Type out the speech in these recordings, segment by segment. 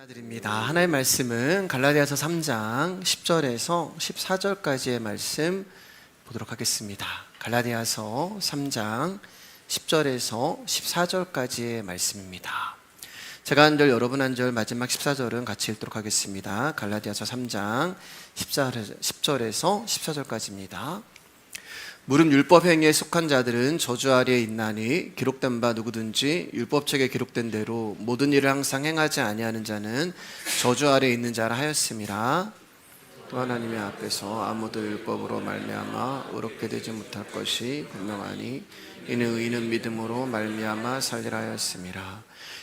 드립니다. 하나님의 말씀은 갈라디아서 3장 10절에서 14절까지의 말씀 보도록 하겠습니다. 갈라디아서 3장 10절에서 14절까지의 말씀입니다. 제가 한 절, 여러분 한 절, 마지막 14절은 같이 읽도록 하겠습니다. 갈라디아서 3장 10절에서 14절까지입니다. 무릇 율법 행위에 속한 자들은 저주 아래에 있나니 기록된 바 누구든지 율법책에 기록된 대로 모든 일을 항상 행하지 아니하는 자는 저주 아래에 있는 자라 하였음이라. 또 하나님의 앞에서 아무도 율법으로 말미암아 의롭게 되지 못할 것이 분명하니 이는 의인은 믿음으로 말미암아 살리라 하였음이라.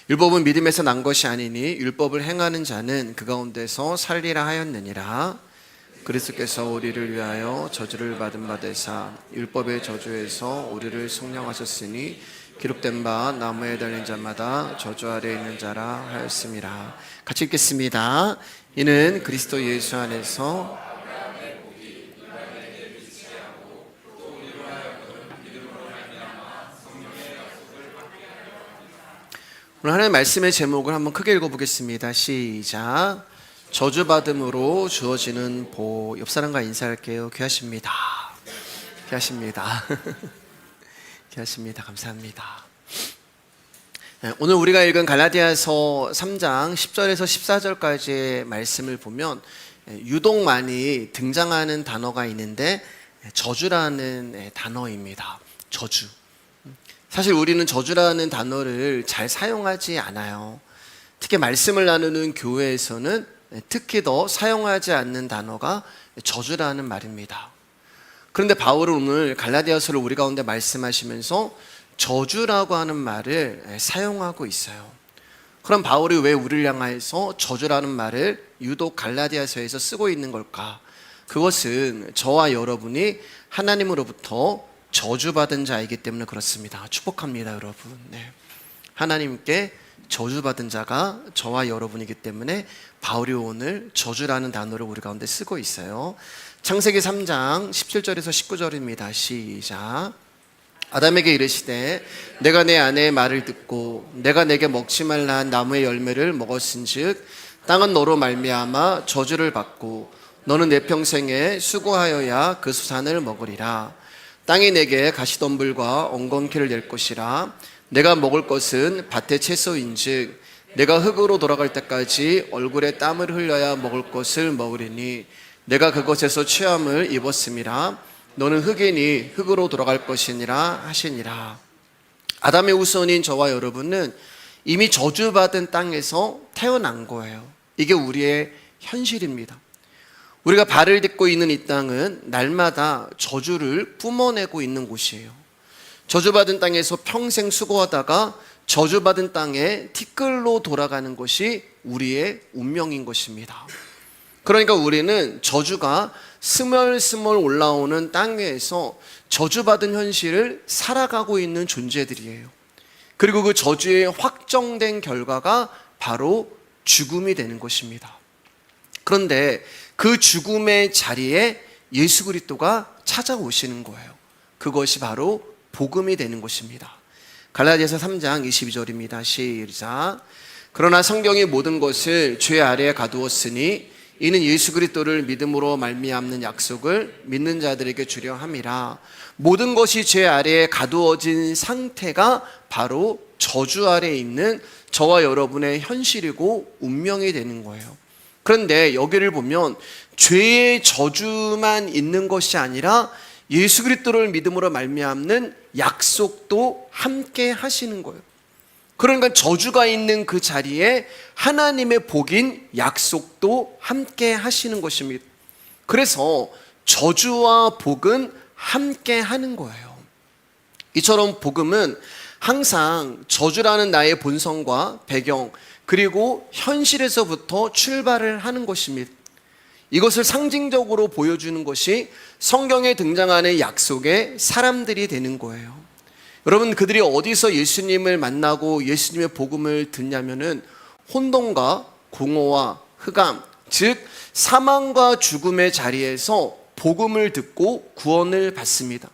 율법은 믿음에서 난 것이 아니니 율법을 행하는 자는 그 가운데서 살리라 하였느니라. 그리스도께서 우리를 위하여 저주를 받은 바 되사 율법의 저주에서 우리를 속량하셨으니 기록된 바 나무에 달린 자마다 저주 아래에 있는 자라 하였음이라. 같이 읽겠습니다. 이는 그리스도 예수 안에서 오늘 하나님의 말씀의 제목을 한번 크게 읽어보겠습니다. 시작. 저주받음으로 주어지는 복. 옆 사람과 인사할게요. 귀하십니다. 귀하십니다. 귀하십니다. 감사합니다. 오늘 우리가 읽은 갈라디아서 3장 10절에서 14절까지의 말씀을 보면 유독 많이 등장하는 단어가 있는데 저주라는 단어입니다. 저주. 사실 우리는 저주라는 단어를 잘 사용하지 않아요. 특히 말씀을 나누는 교회에서는 특히 더 사용하지 않는 단어가 저주라는 말입니다. 그런데 바울은 오늘 갈라디아서를 우리 가운데 말씀하시면서 저주라고 하는 말을 사용하고 있어요. 그럼 바울이 왜 우리를 향해서 저주라는 말을 유독 갈라디아서에서 쓰고 있는 걸까? 그것은 저와 여러분이 하나님으로부터 저주받은 자이기 때문에 그렇습니다. 축복합니다, 여러분. 네. 하나님께 저주받은 자가 저와 여러분이기 때문에 바울이 오늘 저주라는 단어를 우리 가운데 쓰고 있어요. 창세기 3장 17절에서 19절입니다. 시작. 아담에게 이르시되 내가 내 아내의 말을 듣고 내가 내게 먹지 말라 한 나무의 열매를 먹었은즉 땅은 너로 말미암아 저주를 받고 너는 내 평생에 수고하여야 그 수산을 먹으리라. 땅이 내게 가시덤불과 엉겅퀴를 낼 것이라. 내가 먹을 것은 밭의 채소인즉 내가 흙으로 돌아갈 때까지 얼굴에 땀을 흘려야 먹을 것을 먹으리니 내가 그것에서 취함을 입었음이라. 너는 흙이니 흙으로 돌아갈 것이니라 하시니라. 아담의 후손인 저와 여러분은 이미 저주받은 땅에서 태어난 거예요. 이게 우리의 현실입니다. 우리가 발을 딛고 있는 이 땅은 날마다 저주를 뿜어내고 있는 곳이에요. 저주받은 땅에서 평생 수고하다가 저주받은 땅에 티끌로 돌아가는 것이 우리의 운명인 것입니다. 그러니까 우리는 저주가 스멀스멀 올라오는 땅 위에서 저주받은 현실을 살아가고 있는 존재들이에요. 그리고 그 저주의 확정된 결과가 바로 죽음이 되는 것입니다. 그런데 그 죽음의 자리에 예수 그리스도가 찾아오시는 거예요. 그것이 바로 복음이 되는 것입니다. 갈라디아서 3장 22절입니다. 시작. 그러나 성경이 모든 것을 죄 아래에 가두었으니 이는 예수 그리스도를 믿음으로 말미암는 약속을 믿는 자들에게 주려 함이라. 모든 것이 죄 아래에 가두어진 상태가 바로 저주 아래에 있는 저와 여러분의 현실이고 운명이 되는 거예요. 그런데 여기를 보면 죄의 저주만 있는 것이 아니라 예수 그리스도를 믿음으로 말미암는 약속도 함께 하시는 거예요. 그러니까 저주가 있는 그 자리에 하나님의 복인 약속도 함께 하시는 것입니다. 그래서 저주와 복은 함께 하는 거예요. 이처럼 복음은 항상 저주라는 나의 본성과 배경 그리고 현실에서부터 출발을 하는 것입니다. 이것을 상징적으로 보여주는 것이 성경에 등장하는 약속의 사람들이 되는 거예요. 여러분, 그들이 어디서 예수님을 만나고 예수님의 복음을 듣냐면은 혼돈과 공허와 흑암, 즉 사망과 죽음의 자리에서 복음을 듣고 구원을 받습니다.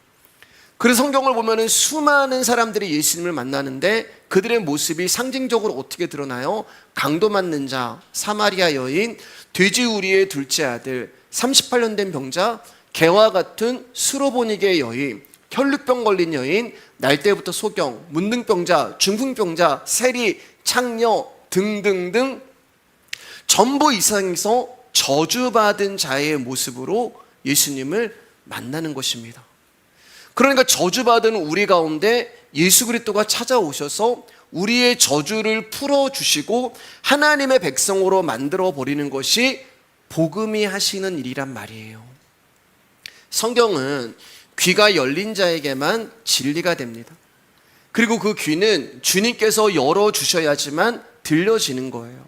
그래서 성경을 보면은 수많은 사람들이 예수님을 만나는데 그들의 모습이 상징적으로 어떻게 드러나요? 강도 맞는 자, 사마리아 여인, 돼지우리의 둘째 아들, 38년 된 병자, 개와 같은 수로보니게의 여인, 혈루병 걸린 여인, 날 때부터 소경, 문둥병자, 중풍병자, 세리, 창녀 등등등 전부 이상에서 저주받은 자의 모습으로 예수님을 만나는 것입니다. 그러니까 저주받은 우리 가운데 예수 그리스도가 찾아오셔서 우리의 저주를 풀어주시고 하나님의 백성으로 만들어 버리는 것이 복음이 하시는 일이란 말이에요. 성경은 귀가 열린 자에게만 진리가 됩니다. 그리고 그 귀는 주님께서 열어주셔야지만 들려지는 거예요.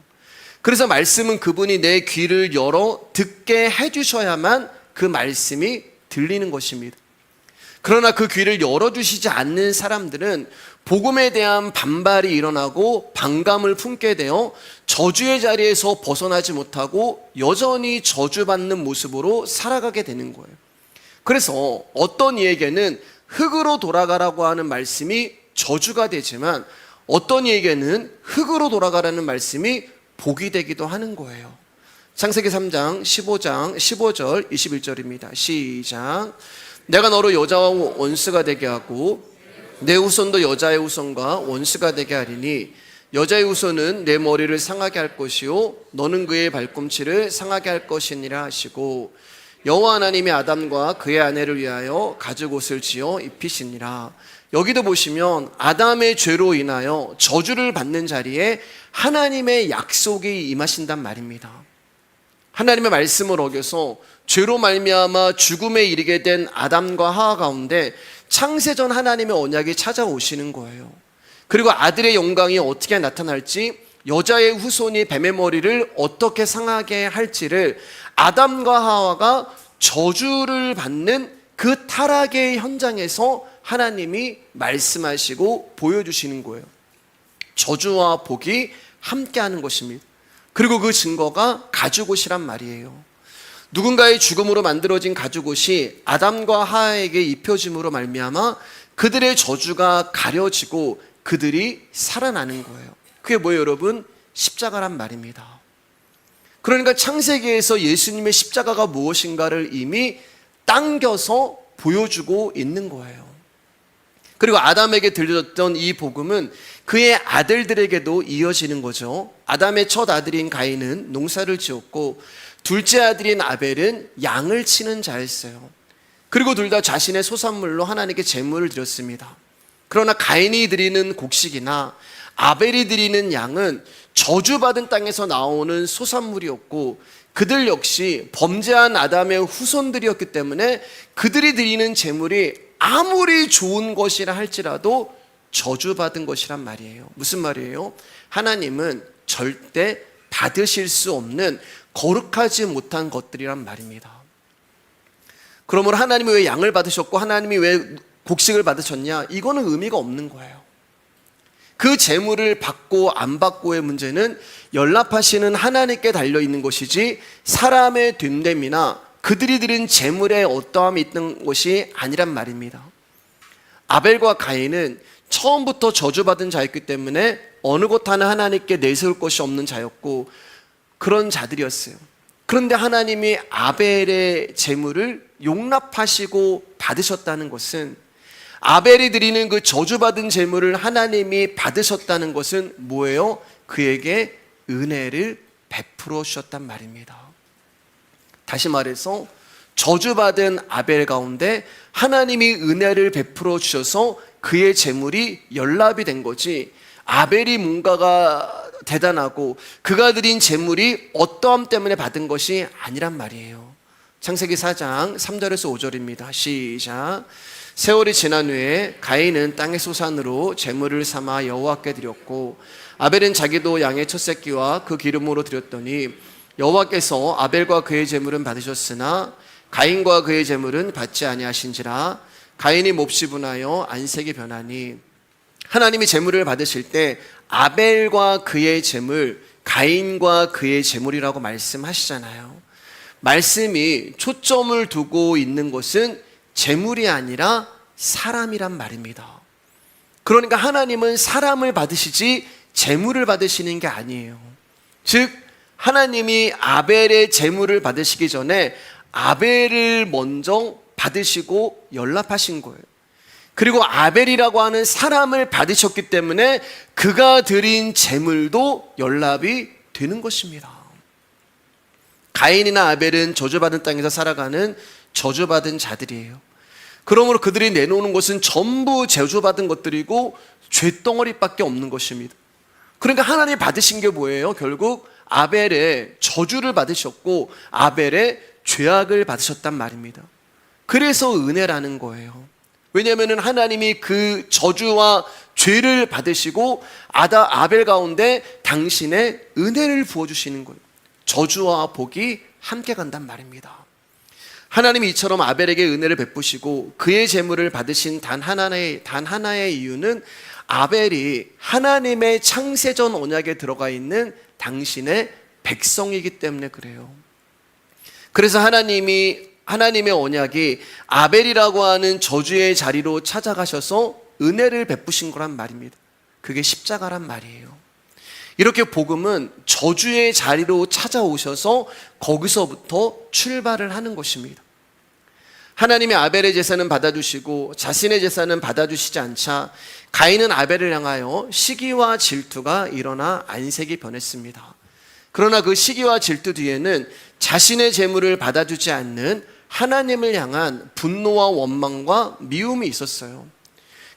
그래서 말씀은 그분이 내 귀를 열어 듣게 해주셔야만 그 말씀이 들리는 것입니다. 그러나 그 귀를 열어주시지 않는 사람들은 복음에 대한 반발이 일어나고 반감을 품게 되어 저주의 자리에서 벗어나지 못하고 여전히 저주받는 모습으로 살아가게 되는 거예요. 그래서 어떤 이에게는 흙으로 돌아가라고 하는 말씀이 저주가 되지만 어떤 이에게는 흙으로 돌아가라는 말씀이 복이 되기도 하는 거예요. 창세기 3장 15절 21절입니다. 시작. 내가 너로 여자와 원수가 되게 하고 내 후손도 여자의 후손과 원수가 되게 하리니 여자의 후손은 내 머리를 상하게 할 것이요 너는 그의 발꿈치를 상하게 할 것이니라 하시고 여호와 하나님이 아담과 그의 아내를 위하여 가죽 옷을 지어 입히시니라. 여기도 보시면 아담의 죄로 인하여 저주를 받는 자리에 하나님의 약속이 임하신단 말입니다. 하나님의 말씀을 어겨서 죄로 말미암아 죽음에 이르게 된 아담과 하와 가운데 창세전 하나님의 언약이 찾아오시는 거예요. 그리고 아들의 영광이 어떻게 나타날지, 여자의 후손이 뱀의 머리를 어떻게 상하게 할지를 아담과 하와가 저주를 받는 그 타락의 현장에서 하나님이 말씀하시고 보여주시는 거예요. 저주와 복이 함께하는 것입니다. 그리고 그 증거가 가죽옷이란 말이에요. 누군가의 죽음으로 만들어진 가죽옷이 아담과 하와에게 입혀짐으로 말미암아 그들의 저주가 가려지고 그들이 살아나는 거예요. 그게 뭐예요, 여러분? 십자가란 말입니다. 그러니까 창세기에서 예수님의 십자가가 무엇인가를 이미 당겨서 보여주고 있는 거예요. 그리고 아담에게 들려졌던 이 복음은 그의 아들들에게도 이어지는 거죠. 아담의 첫 아들인 가인은 농사를 지었고 둘째 아들인 아벨은 양을 치는 자였어요. 그리고 둘 다 자신의 소산물로 하나님께 제물을 드렸습니다. 그러나 가인이 드리는 곡식이나 아벨이 드리는 양은 저주받은 땅에서 나오는 소산물이었고 그들 역시 범죄한 아담의 후손들이었기 때문에 그들이 드리는 제물이 아무리 좋은 것이라 할지라도 저주받은 것이란 말이에요. 무슨 말이에요? 하나님은 절대 받으실 수 없는 거룩하지 못한 것들이란 말입니다. 그러므로 하나님이 왜 양을 받으셨고 하나님이 왜 곡식을 받으셨냐? 이거는 의미가 없는 거예요. 그 제물을 받고 안 받고의 문제는 연락하시는 하나님께 달려있는 것이지 사람의 됨됨이나 그들이 드린 제물에 어떠함이 있는 것이 아니란 말입니다. 아벨과 가인은 처음부터 저주받은 자였기 때문에 어느 것 하나 하나님께 내세울 것이 없는 자였고 그런 자들이었어요. 그런데 하나님이 아벨의 제물을 용납하시고 받으셨다는 것은, 아벨이 드리는 그 저주받은 제물을 하나님이 받으셨다는 것은 뭐예요? 그에게 은혜를 베풀어 주셨단 말입니다. 다시 말해서 저주받은 아벨 가운데 하나님이 은혜를 베풀어 주셔서 그의 제물이 연락이 된 거지, 아벨이 뭔가가 대단하고 그가 드린 제물이 어떠함 때문에 받은 것이 아니란 말이에요. 창세기 4장 3절에서 5절입니다. 시작. 세월이 지난 후에 가인은 땅의 소산으로 제물을 삼아 여호와께 드렸고 아벨은 자기도 양의 첫 새끼와 그 기름으로 드렸더니 여호와께서 아벨과 그의 제물은 받으셨으나 가인과 그의 제물은 받지 아니하신지라. 가인이 몹시 분하여 안색이 변하니, 하나님이 제물을 받으실 때 아벨과 그의 제물, 가인과 그의 제물이라고 말씀하시잖아요. 말씀이 초점을 두고 있는 것은 제물이 아니라 사람이란 말입니다. 그러니까 하나님은 사람을 받으시지 제물을 받으시는 게 아니에요. 즉 하나님이 아벨의 제물을 받으시기 전에 아벨을 먼저 받으시고 연락하신 거예요. 그리고 아벨이라고 하는 사람을 받으셨기 때문에 그가 드린 제물도 연락이 되는 것입니다. 가인이나 아벨은 저주받은 땅에서 살아가는 저주받은 자들이에요. 그러므로 그들이 내놓는 것은 전부 저주받은 것들이고 죄덩어리밖에 없는 것입니다. 그러니까 하나님이 받으신 게 뭐예요? 결국 아벨의 저주를 받으셨고 아벨의 죄악을 받으셨단 말입니다. 그래서 은혜라는 거예요. 왜냐하면 하나님이 그 저주와 죄를 받으시고 아벨 가운데 당신의 은혜를 부어주시는 거예요. 저주와 복이 함께 간단 말입니다. 하나님이 이처럼 아벨에게 은혜를 베푸시고 그의 제물을 받으신 단 하나의 이유는 아벨이 하나님의 창세전 언약에 들어가 있는 당신의 백성이기 때문에 그래요. 그래서 하나님의 언약이 아벨이라고 하는 저주의 자리로 찾아가셔서 은혜를 베푸신 거란 말입니다. 그게 십자가란 말이에요. 이렇게 복음은 저주의 자리로 찾아오셔서 거기서부터 출발을 하는 것입니다. 하나님이 아벨의 제사는 받아주시고 자신의 제사는 받아주시지 않자 가인은 아벨을 향하여 시기와 질투가 일어나 안색이 변했습니다. 그러나 그 시기와 질투 뒤에는 자신의 제물을 받아주지 않는 하나님을 향한 분노와 원망과 미움이 있었어요.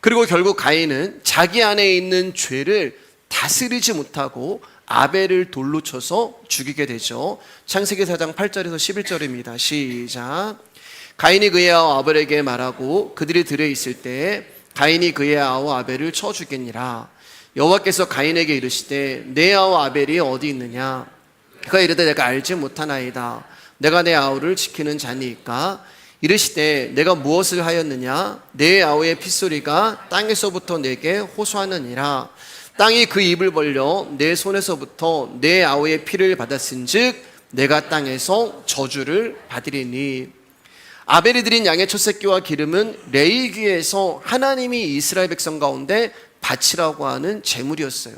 그리고 결국 가인은 자기 안에 있는 죄를 다스리지 못하고 아벨을 돌로 쳐서 죽이게 되죠. 창세기 4장 8절에서 11절입니다. 시작. 가인이 그의 아우 아벨에게 말하고 그들이 들에 있을 때에 가인이 그의 아우 아벨을 쳐 죽이니라. 여호와께서 가인에게 이르시되 내 아우 아벨이 어디 있느냐? 그가 이르되 내가 알지 못하나이다. 내가 내 아우를 지키는 자니까. 이르시되 내가 무엇을 하였느냐? 내 아우의 핏소리가 땅에서부터 내게 호소하느니라. 땅이 그 입을 벌려 내 손에서부터 내 아우의 피를 받았은즉 내가 땅에서 저주를 받으리니. 아벨이 드린 양의 첫 새끼와 기름은 레위기에서 하나님이 이스라엘 백성 가운데 바치라고 하는 제물이었어요.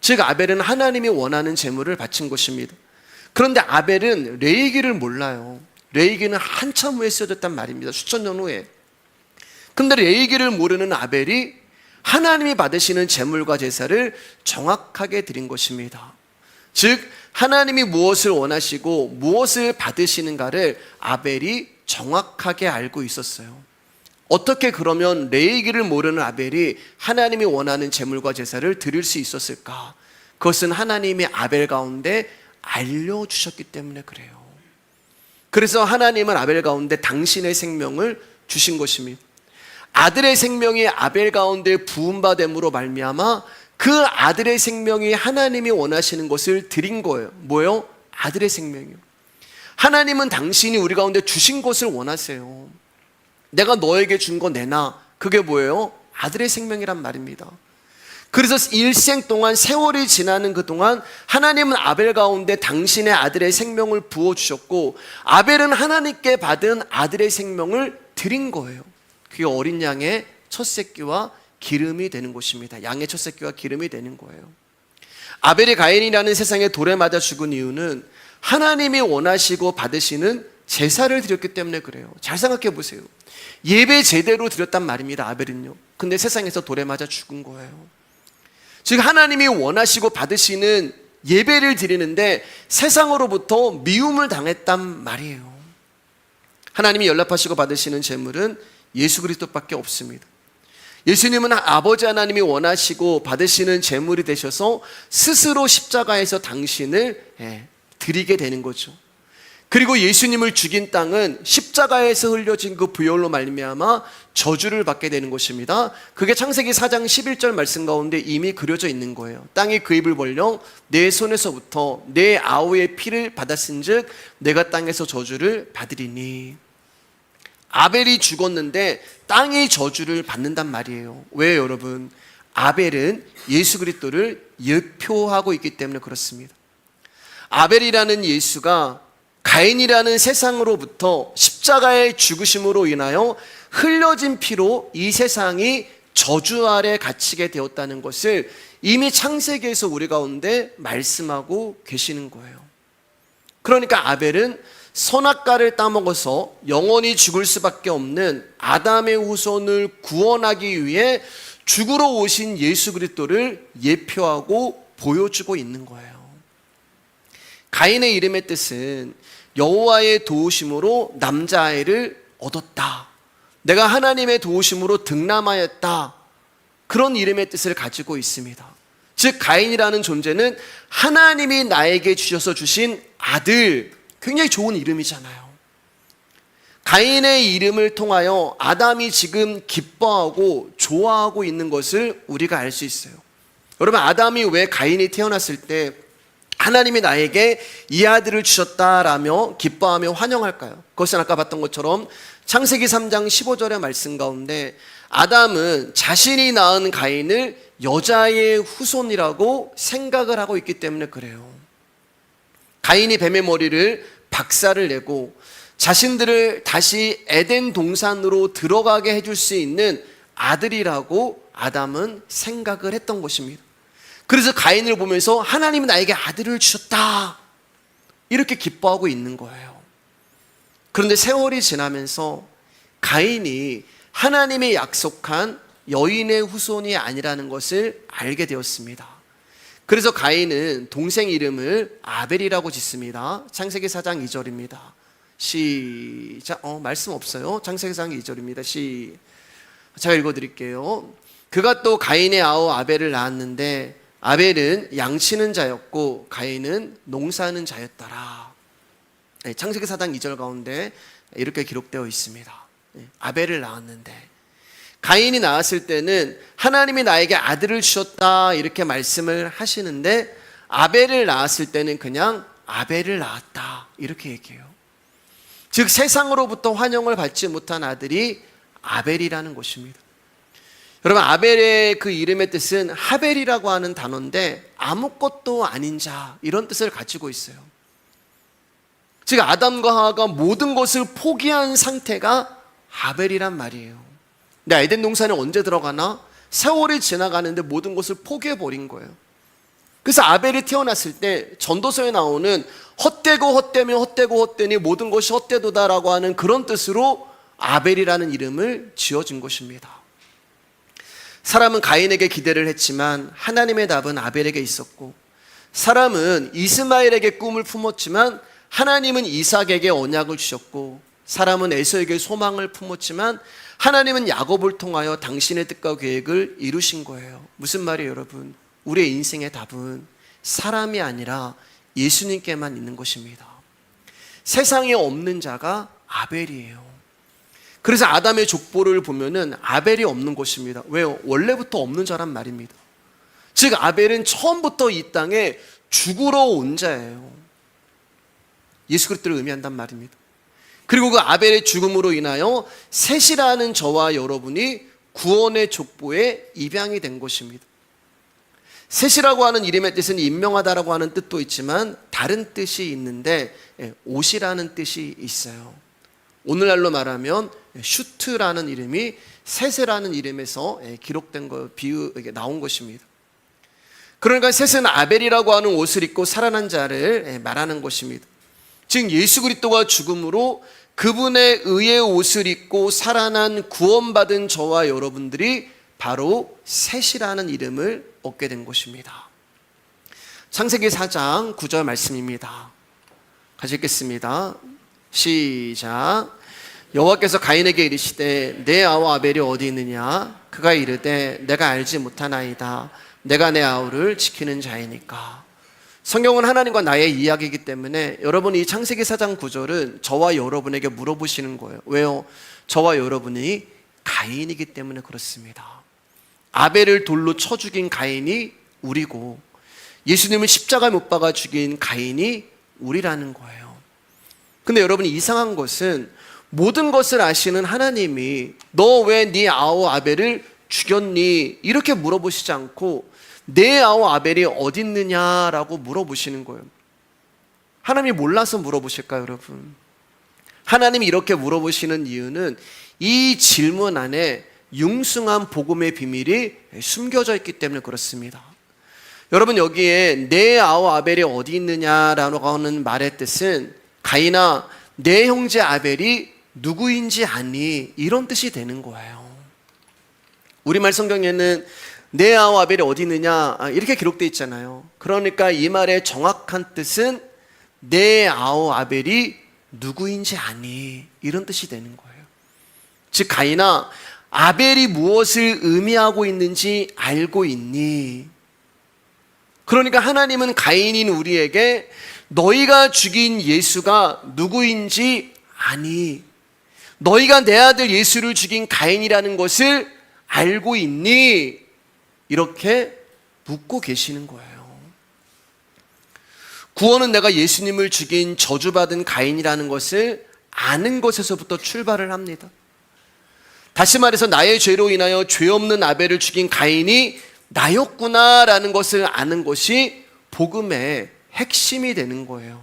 즉 아벨은 하나님이 원하는 제물을 바친 것입니다. 그런데 아벨은 레위기를 몰라요. 레위기는 한참 후에 쓰여졌단 말입니다. 수천 년 후에. 그런데 레위기를 모르는 아벨이 하나님이 받으시는 제물과 제사를 정확하게 드린 것입니다. 즉 하나님이 무엇을 원하시고 무엇을 받으시는가를 아벨이 정확하게 알고 있었어요. 어떻게 그러면 레위기를 모르는 아벨이 하나님이 원하는 제물과 제사를 드릴 수 있었을까? 그것은 하나님이 아벨 가운데 알려주셨기 때문에 그래요. 그래서 하나님은 아벨 가운데 당신의 생명을 주신 것입니다. 아들의 생명이 아벨 가운데 부음받음으로 말미암아 그 아들의 생명이 하나님이 원하시는 것을 드린 거예요. 뭐요? 아들의 생명이요. 하나님은 당신이 우리 가운데 주신 것을 원하세요. 내가 너에게 준 거 내놔. 그게 뭐예요? 아들의 생명이란 말입니다. 그래서 일생 동안 세월이 지나는 그 동안 하나님은 아벨 가운데 당신의 아들의 생명을 부어주셨고 아벨은 하나님께 받은 아들의 생명을 드린 거예요. 그게 어린 양의 첫 새끼와 기름이 되는 것입니다. 양의 첫 새끼와 기름이 되는 거예요. 아벨이 가인이라는 세상에 돌에 맞아 죽은 이유는 하나님이 원하시고 받으시는 제사를 드렸기 때문에 그래요. 잘 생각해 보세요. 예배 제대로 드렸단 말입니다. 아벨은요. 근데 세상에서 돌에 맞아 죽은 거예요. 즉 하나님이 원하시고 받으시는 예배를 드리는데 세상으로부터 미움을 당했단 말이에요. 하나님이 연락하시고 받으시는 제물은 예수 그리스도밖에 없습니다. 예수님은 아버지 하나님이 원하시고 받으시는 제물이 되셔서 스스로 십자가에서 당신을 드리게 되는 거죠. 그리고 예수님을 죽인 땅은 십자가에서 흘려진 그 부혈로 말미암아 저주를 받게 되는 것입니다. 그게 창세기 4장 11절 말씀 가운데 이미 그려져 있는 거예요. 땅이 그 입을 벌려 내 손에서부터 내 아우의 피를 받았은즉 내가 땅에서 저주를 받으리니. 아벨이 죽었는데 땅이 저주를 받는단 말이에요. 왜 여러분? 아벨은 예수 그리스도를 예표하고 있기 때문에 그렇습니다. 아벨이라는 예수가 가인이라는 세상으로부터 십자가의 죽으심으로 인하여 흘려진 피로 이 세상이 저주 아래 갇히게 되었다는 것을 이미 창세기에서 우리 가운데 말씀하고 계시는 거예요. 그러니까 아벨은 선악과를 따먹어서 영원히 죽을 수밖에 없는 아담의 후손을 구원하기 위해 죽으러 오신 예수 그리스도를 예표하고 보여주고 있는 거예요. 가인의 이름의 뜻은 여호와의 도우심으로 남자아이를 얻었다. 내가 하나님의 도우심으로 득남하였다. 그런 이름의 뜻을 가지고 있습니다. 즉 가인이라는 존재는 하나님이 나에게 주셔서 주신 아들, 굉장히 좋은 이름이잖아요. 가인의 이름을 통하여 아담이 지금 기뻐하고 좋아하고 있는 것을 우리가 알 수 있어요. 여러분, 아담이 왜 가인이 태어났을 때 하나님이 나에게 이 아들을 주셨다라며 기뻐하며 환영할까요? 그것은 아까 봤던 것처럼 창세기 3장 15절의 말씀 가운데 아담은 자신이 낳은 가인을 여자의 후손이라고 생각을 하고 있기 때문에 그래요. 가인이 뱀의 머리를 박살을 내고 자신들을 다시 에덴 동산으로 들어가게 해줄 수 있는 아들이라고 아담은 생각을 했던 것입니다. 그래서 가인을 보면서 하나님은 나에게 아들을 주셨다, 이렇게 기뻐하고 있는 거예요. 그런데 세월이 지나면서 가인이 하나님이 약속한 여인의 후손이 아니라는 것을 알게 되었습니다. 그래서 가인은 동생 이름을 아벨이라고 짓습니다. 창세기 4장 2절입니다. 시작. 말씀 없어요. 창세기 4장 2절입니다. 제가 읽어드릴게요. 그가 또 가인의 아우 아벨을 낳았는데 아벨은 양치는 자였고 가인은 농사하는 자였더라. 창세기 4장 2절 가운데 이렇게 기록되어 있습니다. 아벨을 낳았는데, 가인이 낳았을 때는 하나님이 나에게 아들을 주셨다 이렇게 말씀을 하시는데, 아벨을 낳았을 때는 그냥 아벨을 낳았다 이렇게 얘기해요. 즉 세상으로부터 환영을 받지 못한 아들이 아벨이라는 것입니다. 여러분, 아벨의 그 이름의 뜻은 하벨이라고 하는 단어인데 아무것도 아닌 자, 이런 뜻을 가지고 있어요. 즉 아담과 하와가 모든 것을 포기한 상태가 아벨이란 말이에요. 근데 에덴 동산에 언제 들어가나? 세월이 지나가는데 모든 것을 포기해버린 거예요. 그래서 아벨이 태어났을 때 전도서에 나오는 헛되고 헛되며 헛되고 헛되니 모든 것이 헛되도다라고 하는 그런 뜻으로 아벨이라는 이름을 지어준 것입니다. 사람은 가인에게 기대를 했지만 하나님의 답은 아벨에게 있었고, 사람은 이스마엘에게 꿈을 품었지만 하나님은 이삭에게 언약을 주셨고, 사람은 에서에게 소망을 품었지만 하나님은 야곱을 통하여 당신의 뜻과 계획을 이루신 거예요. 무슨 말이에요, 여러분? 우리의 인생의 답은 사람이 아니라 예수님께만 있는 것입니다. 세상에 없는 자가 아벨이에요. 그래서 아담의 족보를 보면은 아벨이 없는 것입니다. 왜요? 원래부터 없는 자란 말입니다. 즉 아벨은 처음부터 이 땅에 죽으러 온 자예요. 예수 그리스도를 의미한단 말입니다. 그리고 그 아벨의 죽음으로 인하여 셋이라는 저와 여러분이 구원의 족보에 입양이 된 것입니다. 셋이라고 하는 이름의 뜻은 임명하다라고 하는 뜻도 있지만 다른 뜻이 있는데 옷이라는 뜻이 있어요. 오늘날로 말하면 슈트라는 이름이 셋이라는 이름에서 기록된 거, 나온 것입니다. 그러니까 셋은 아벨이라고 하는 옷을 입고 살아난 자를 말하는 것입니다. 즉 예수 그리스도가 죽음으로 그분의 의의 옷을 입고 살아난 구원받은 저와 여러분들이 바로 셋이라는 이름을 얻게 된 것입니다. 창세기 4장 9절 말씀입니다. 같이 읽겠습니다. 시작. 여호와께서 가인에게 이르시되 내 아우 아벨이 어디 있느냐? 그가 이르되 내가 알지 못하나이다. 내가 내 아우를 지키는 자이니까. 성경은 하나님과 나의 이야기이기 때문에 여러분 이 창세기 4장 9절은 저와 여러분에게 물어보시는 거예요. 왜요? 저와 여러분이 가인이기 때문에 그렇습니다. 아벨을 돌로 쳐 죽인 가인이 우리고 예수님을 십자가에 못 박아 죽인 가인이 우리라는 거예요. 근데 여러분 이상한 것은 모든 것을 아시는 하나님이 너 왜 네 아우 아벨을 죽였니? 이렇게 물어보시지 않고 내 아우 아벨이 어디 있느냐라고 물어보시는 거예요. 하나님이 몰라서 물어보실까요, 여러분? 하나님이 이렇게 물어보시는 이유는 이 질문 안에 융숭한 복음의 비밀이 숨겨져 있기 때문에 그렇습니다. 여러분, 여기에 내 아우 아벨이 어디 있느냐라고 하는 말의 뜻은 가인아, 내 형제 아벨이 누구인지 아니, 이런 뜻이 되는 거예요. 우리말 성경에는 내 아우 아벨이 어디 있느냐 이렇게 기록되어 있잖아요. 그러니까 이 말의 정확한 뜻은 내 아우 아벨이 누구인지 아니, 이런 뜻이 되는 거예요. 즉 가인아, 아벨이 무엇을 의미하고 있는지 알고 있니? 그러니까 하나님은 가인인 우리에게 너희가 죽인 예수가 누구인지 아니? 너희가 내 아들 예수를 죽인 가인이라는 것을 알고 있니? 이렇게 묻고 계시는 거예요. 구원은 내가 예수님을 죽인 저주받은 가인이라는 것을 아는 것에서부터 출발을 합니다. 다시 말해서 나의 죄로 인하여 죄 없는 아벨을 죽인 가인이 나였구나라는 것을 아는 것이 복음의 핵심이 되는 거예요.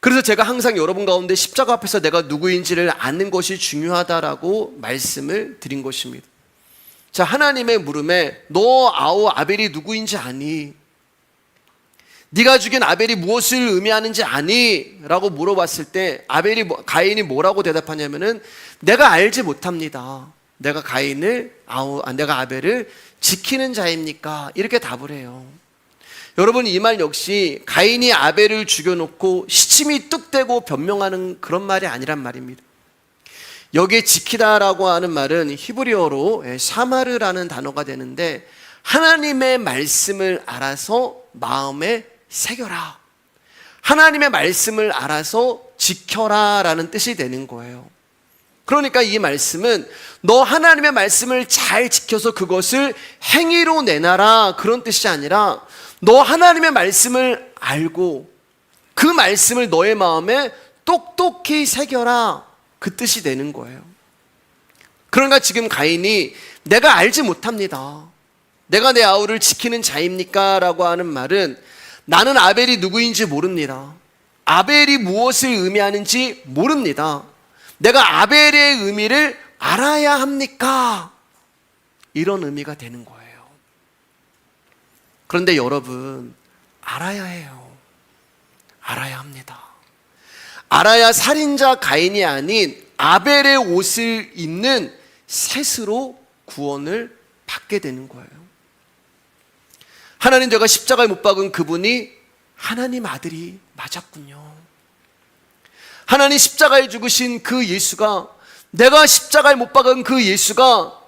그래서 제가 항상 여러분 가운데 십자가 앞에서 내가 누구인지를 아는 것이 중요하다라고 말씀을 드린 것입니다. 자, 하나님의 물음에 너 아우 아벨이 누구인지 아니? 네가 죽인 아벨이 무엇을 의미하는지 아니? 라고 물어봤을 때 가인이 뭐라고 대답하냐면은 내가 알지 못합니다. 내가 내가 아벨을 지키는 자입니까? 이렇게 답을 해요. 여러분, 이 말 역시 가인이 아벨을 죽여놓고 시침이 뚝대고 변명하는 그런 말이 아니란 말입니다. 여기에 지키다라고 하는 말은 히브리어로 샤마르라는 단어가 되는데 하나님의 말씀을 알아서 마음에 새겨라, 하나님의 말씀을 알아서 지켜라 라는 뜻이 되는 거예요. 그러니까 이 말씀은 너 하나님의 말씀을 잘 지켜서 그것을 행위로 내놔라, 그런 뜻이 아니라 너 하나님의 말씀을 알고 그 말씀을 너의 마음에 똑똑히 새겨라, 그 뜻이 되는 거예요. 그러니까 지금 가인이 내가 알지 못합니다, 내가 내 아우를 지키는 자입니까? 라고 하는 말은 나는 아벨이 누구인지 모릅니다, 아벨이 무엇을 의미하는지 모릅니다, 내가 아벨의 의미를 알아야 합니까? 이런 의미가 되는 거예요. 그런데 여러분, 알아야 해요. 알아야 합니다. 알아야 살인자 가인이 아닌 아벨의 옷을 입는 셋으로 구원을 받게 되는 거예요. 하나님, 내가 십자가에 못 박은 그분이 하나님 아들이 맞았군요. 하나님 십자가에 죽으신 그 예수가, 내가 십자가에 못 박은 그 예수가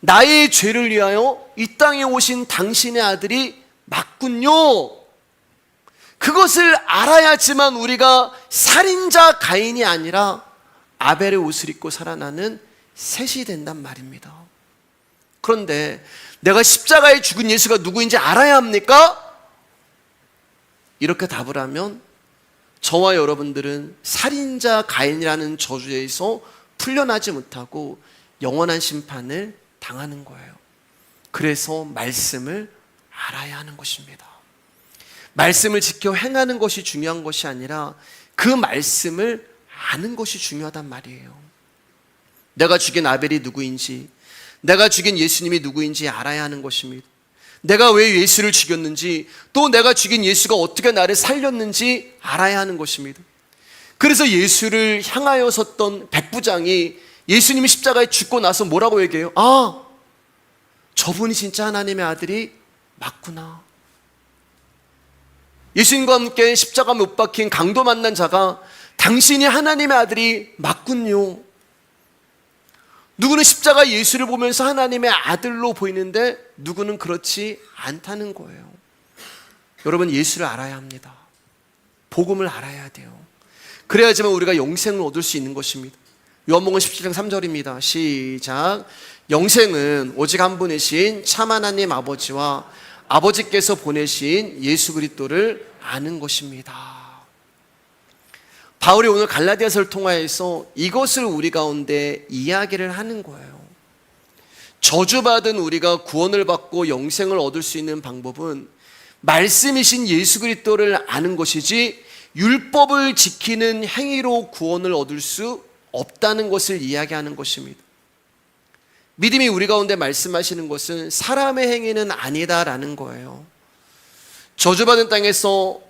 나의 죄를 위하여 이 땅에 오신 당신의 아들이 맞군요. 그것을 알아야지만 우리가 살인자 가인이 아니라 아벨의 옷을 입고 살아나는 셋이 된단 말입니다. 그런데 내가 십자가에 죽은 예수가 누구인지 알아야 합니까? 이렇게 답을 하면 저와 여러분들은 살인자 가인이라는 저주에서 풀려나지 못하고 영원한 심판을 당하는 거예요. 그래서 말씀을 알아야 하는 것입니다. 말씀을 지켜 행하는 것이 중요한 것이 아니라 그 말씀을 아는 것이 중요하단 말이에요. 내가 죽인 아벨이 누구인지, 내가 죽인 예수님이 누구인지 알아야 하는 것입니다. 내가 왜 예수를 죽였는지, 또 내가 죽인 예수가 어떻게 나를 살렸는지 알아야 하는 것입니다. 그래서 예수를 향하여 섰던 백부장이 예수님이 십자가에 죽고 나서 뭐라고 얘기해요? 아, 저분이 진짜 하나님의 아들이 맞구나. 예수님과 함께 십자가 못 박힌 강도 만난 자가 당신이 하나님의 아들이 맞군요. 누구는 십자가 예수를 보면서 하나님의 아들로 보이는데 누구는 그렇지 않다는 거예요. 여러분, 예수를 알아야 합니다. 복음을 알아야 돼요. 그래야지만 우리가 영생을 얻을 수 있는 것입니다. 요한복음 17장 3절입니다. 시작. 영생은 오직 한 분이신 참 하나님 아버지와 아버지께서 보내신 예수 그리스도를 아는 것입니다. 바울이 오늘 갈라디아서를 통하여서 이것을 우리 가운데 이야기를 하는 거예요. 저주받은 우리가 구원을 받고 영생을 얻을 수 있는 방법은 말씀이신 예수 그리스도를 아는 것이지 율법을 지키는 행위로 구원을 얻을 수 없다는 것을 이야기하는 것입니다. 믿음이 우리 가운데 말씀하시는 것은 사람의 행위는 아니다라는 거예요. 저주받은 땅에서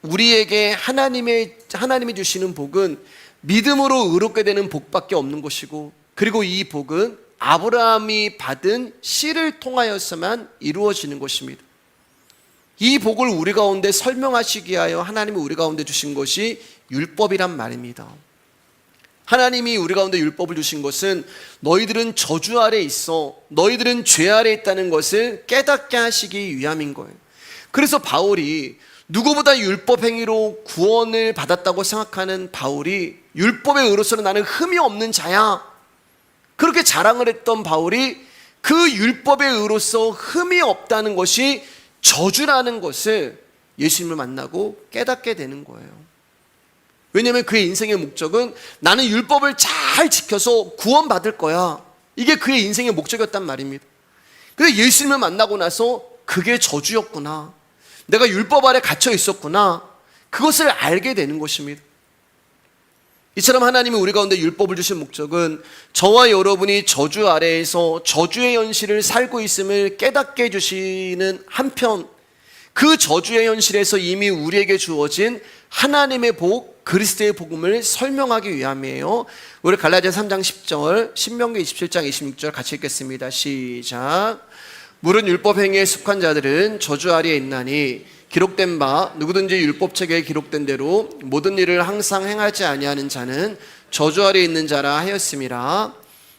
우리에게 하나님이 주시는 복은 믿음으로 의롭게 되는 복밖에 없는 것이고, 그리고 이 복은 아브라함이 받은 씨를 통하여서만 이루어지는 것입니다. 이 복을 우리 가운데 설명하시기 위하여 하나님이 우리 가운데 주신 것이 율법이란 말입니다. 하나님이 우리 가운데 율법을 주신 것은 너희들은 저주 아래 있어, 너희들은 죄 아래 있다는 것을 깨닫게 하시기 위함인 거예요. 그래서 바울이 누구보다 율법 행위로 구원을 받았다고 생각하는 바울이 율법의 의로서는 나는 흠이 없는 자야, 그렇게 자랑을 했던 바울이 그 율법의 의로서 흠이 없다는 것이 저주라는 것을 예수님을 만나고 깨닫게 되는 거예요. 왜냐하면 그의 인생의 목적은 나는 율법을 잘 지켜서 구원받을 거야, 이게 그의 인생의 목적이었단 말입니다. 그런데 예수님을 만나고 나서 그게 저주였구나, 내가 율법 아래 갇혀 있었구나, 그것을 알게 되는 것입니다. 이처럼 하나님이 우리 가운데 율법을 주신 목적은 저와 여러분이 저주 아래에서 저주의 현실을 살고 있음을 깨닫게 해주시는 한편, 그 저주의 현실에서 이미 우리에게 주어진 하나님의 복, 그리스도의 복음을 설명하기 위함이에요. 우리 갈라디아 3장 10절, 신명기 27장 26절 같이 읽겠습니다. 시작. 물은 율법 행위에 속한 자들은 저주 아래에 있나니 기록된 바 누구든지 율법책에 기록된 대로 모든 일을 항상 행하지 아니하는 자는 저주 아래에 있는 자라 하였음이라.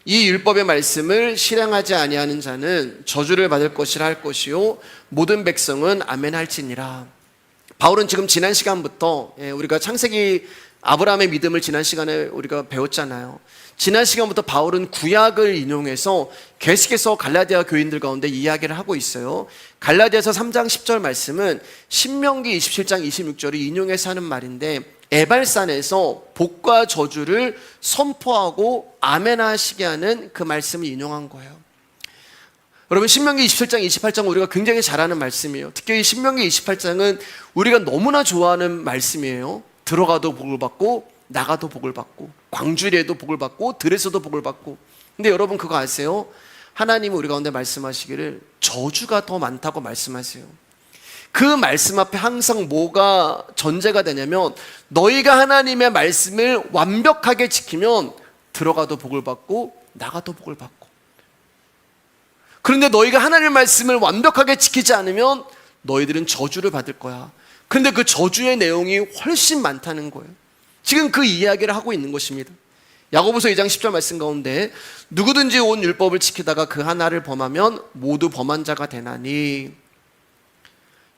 이 율법의 말씀을 실행하지 아니하는 자는 저주를 받을 것이라 할 것이요 모든 백성은 아멘 할지니라. 바울은 지금 지난 시간부터 우리가 창세기 아브라함의 믿음을 지난 시간에 우리가 배웠잖아요. 지난 시간부터 바울은 구약을 인용해서 계속해서 갈라디아 교인들 가운데 이야기를 하고 있어요. 갈라디아서 3장 10절 말씀은 신명기 27장 26절을 인용해서 하는 말인데, 에발산에서 복과 저주를 선포하고 아멘하시게 하는 그 말씀을 인용한 거예요. 여러분, 신명기 27장 28장 우리가 굉장히 잘 아는 말씀이에요. 특히 신명기 28장은 우리가 너무나 좋아하는 말씀이에요. 들어가도 복을 받고 나가도 복을 받고, 광주리에도 복을 받고 들에서도 복을 받고. 근데 여러분 그거 아세요? 하나님이 우리 가운데 말씀하시기를 저주가 더 많다고 말씀하세요. 그 말씀 앞에 항상 뭐가 전제가 되냐면, 너희가 하나님의 말씀을 완벽하게 지키면 들어가도 복을 받고 나가도 복을 받고, 그런데 너희가 하나님의 말씀을 완벽하게 지키지 않으면 너희들은 저주를 받을 거야. 그런데 그 저주의 내용이 훨씬 많다는 거예요. 지금 그 이야기를 하고 있는 것입니다. 야고보서 2장 10절 말씀 가운데 누구든지 온 율법을 지키다가 그 하나를 범하면 모두 범한 자가 되나니,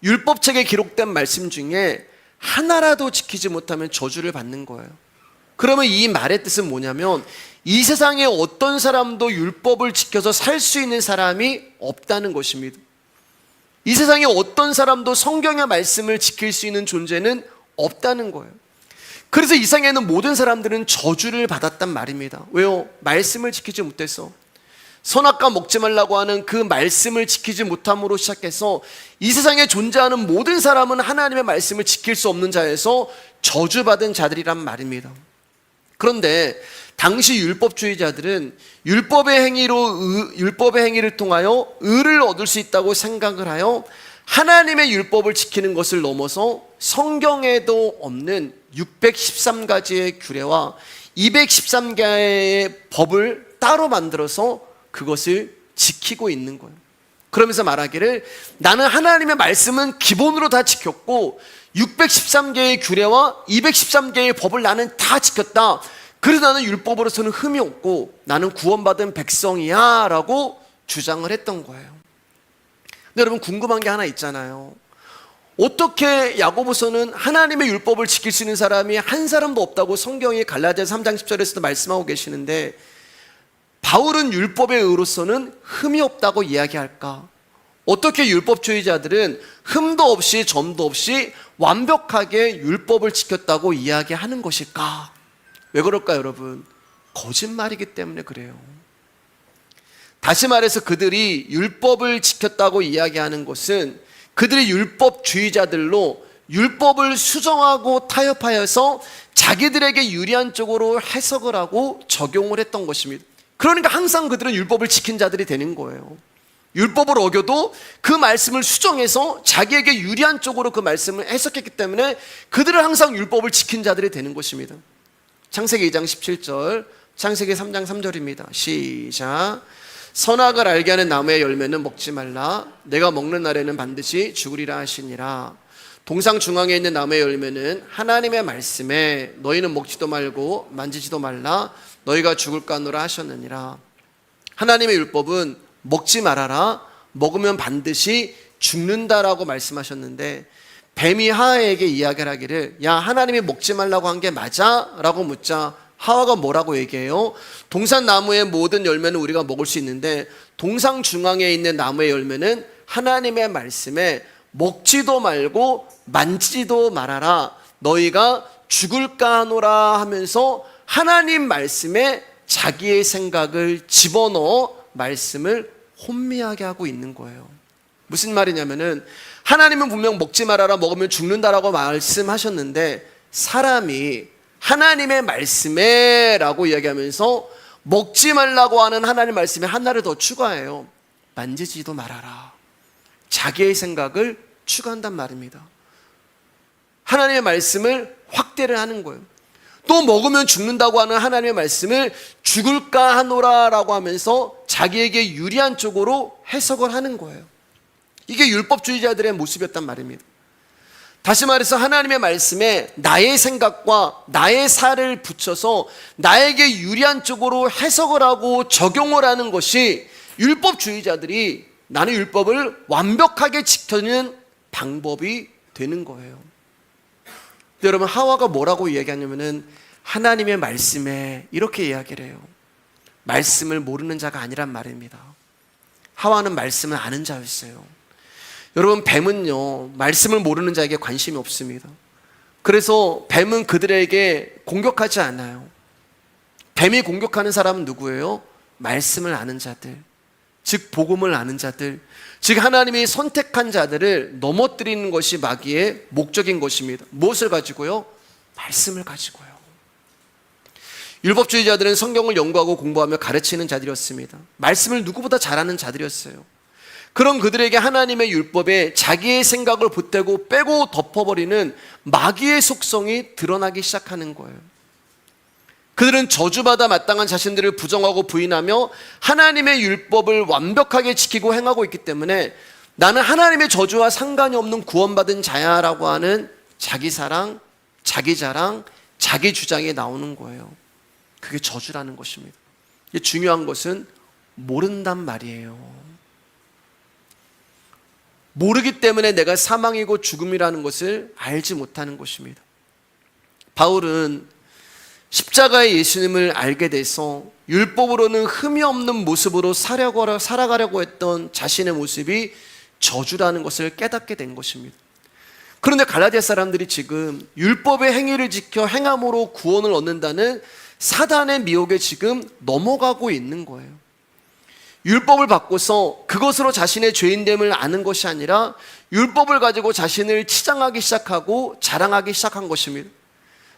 율법책에 기록된 말씀 중에 하나라도 지키지 못하면 저주를 받는 거예요. 그러면 이 말의 뜻은 뭐냐면, 이 세상에 어떤 사람도 율법을 지켜서 살 수 있는 사람이 없다는 것입니다. 이 세상에 어떤 사람도 성경의 말씀을 지킬 수 있는 존재는 없다는 거예요. 그래서 이 세상에는 모든 사람들은 저주를 받았단 말입니다. 왜요? 말씀을 지키지 못해서. 선악과 먹지 말라고 하는 그 말씀을 지키지 못함으로 시작해서 이 세상에 존재하는 모든 사람은 하나님의 말씀을 지킬 수 없는 자에서 저주받은 자들이란 말입니다. 그런데 당시 율법주의자들은 율법의 행위를 통하여 의를 얻을 수 있다고 생각을 하여 하나님의 율법을 지키는 것을 넘어서 성경에도 없는 613가지의 규례와 213개의 법을 따로 만들어서 그것을 지키고 있는 거예요. 그러면서 말하기를, 나는 하나님의 말씀은 기본으로 다 지켰고 613개의 규례와 213개의 법을 나는 다 지켰다. 그래서 나는 율법으로서는 흠이 없고 나는 구원받은 백성이야 라고 주장을 했던 거예요. 근데 여러분, 궁금한 게 하나 있잖아요. 어떻게 야고보서는 하나님의 율법을 지킬 수 있는 사람이 한 사람도 없다고 성경이 갈라디아 3장 10절에서도 말씀하고 계시는데, 바울은 율법의 의로서는 흠이 없다고 이야기할까? 어떻게 율법주의자들은 흠도 없이 점도 없이 완벽하게 율법을 지켰다고 이야기하는 것일까? 왜 그럴까요, 여러분? 거짓말이기 때문에 그래요. 다시 말해서 그들이 율법을 지켰다고 이야기하는 것은 그들이 율법주의자들로 율법을 수정하고 타협하여서 자기들에게 유리한 쪽으로 해석을 하고 적용을 했던 것입니다. 그러니까 항상 그들은 율법을 지킨 자들이 되는 거예요. 율법을 어겨도 그 말씀을 수정해서 자기에게 유리한 쪽으로 그 말씀을 해석했기 때문에 그들은 항상 율법을 지킨 자들이 되는 것입니다. 창세기 2장 17절, 창세기 3장 3절입니다. 시작. 선악을 알게 하는 나무의 열매는 먹지 말라. 내가 먹는 날에는 반드시 죽으리라 하시니라. 동상 중앙에 있는 나무의 열매는 하나님의 말씀에 너희는 먹지도 말고 만지지도 말라. 너희가 죽을까 하노라 하셨느니라. 하나님의 율법은 먹지 말아라. 먹으면 반드시 죽는다라고 말씀하셨는데, 뱀이 하와에게 이야기를 하기를 야, 하나님이 먹지 말라고 한 게 맞아? 라고 묻자 하와가 뭐라고 얘기해요? 동산 나무의 모든 열매는 우리가 먹을 수 있는데 동상 중앙에 있는 나무의 열매는 하나님의 말씀에 먹지도 말고 만지지도 말아라. 너희가 죽을까 하노라 하면서 하나님 말씀에 자기의 생각을 집어넣어 말씀을 혼미하게 하고 있는 거예요. 무슨 말이냐면은 하나님은 분명 먹지 말아라, 먹으면 죽는다라고 말씀하셨는데 사람이 하나님의 말씀에 라고 이야기하면서 먹지 말라고 하는 하나님 말씀에 하나를 더 추가해요. 만지지도 말아라. 자기의 생각을 추가한단 말입니다. 하나님의 말씀을 확대를 하는 거예요. 또 먹으면 죽는다고 하는 하나님의 말씀을 죽을까 하노라 라고 하면서 자기에게 유리한 쪽으로 해석을 하는 거예요. 이게 율법주의자들의 모습이었단 말입니다. 다시 말해서 하나님의 말씀에 나의 생각과 나의 살을 붙여서 나에게 유리한 쪽으로 해석을 하고 적용을 하는 것이 율법주의자들이 나는 율법을 완벽하게 지키는 방법이 되는 거예요. 여러분, 하와가 뭐라고 이야기하냐면은 하나님의 말씀에 이렇게 이야기를 해요. 말씀을 모르는 자가 아니란 말입니다. 하와는 말씀을 아는 자였어요. 여러분, 뱀은요 말씀을 모르는 자에게 관심이 없습니다. 그래서 뱀은 그들에게 공격하지 않아요. 뱀이 공격하는 사람은 누구예요? 말씀을 아는 자들, 즉 복음을 아는 자들, 즉 하나님이 선택한 자들을 넘어뜨리는 것이 마귀의 목적인 것입니다. 무엇을 가지고요? 말씀을 가지고요. 율법주의자들은 성경을 연구하고 공부하며 가르치는 자들이었습니다. 말씀을 누구보다 잘하는 자들이었어요. 그런 그들에게 하나님의 율법에 자기의 생각을 보태고 빼고 덮어버리는 마귀의 속성이 드러나기 시작하는 거예요. 그들은 저주받아 마땅한 자신들을 부정하고 부인하며 하나님의 율법을 완벽하게 지키고 행하고 있기 때문에 나는 하나님의 저주와 상관이 없는 구원받은 자야라고 하는 자기 사랑, 자기 자랑, 자기 주장이 나오는 거예요. 그게 저주라는 것입니다. 중요한 것은 모른단 말이에요. 모르기 때문에 내가 사망이고 죽음이라는 것을 알지 못하는 것입니다. 바울은 십자가의 예수님을 알게 돼서 율법으로는 흠이 없는 모습으로 살아가려고 했던 자신의 모습이 저주라는 것을 깨닫게 된 것입니다. 그런데 갈라디아 사람들이 지금 율법의 행위를 지켜 행함으로 구원을 얻는다는 사단의 미혹에 지금 넘어가고 있는 거예요. 율법을 바꿔서 그것으로 자신의 죄인됨을 아는 것이 아니라 율법을 가지고 자신을 치장하기 시작하고 자랑하기 시작한 것입니다.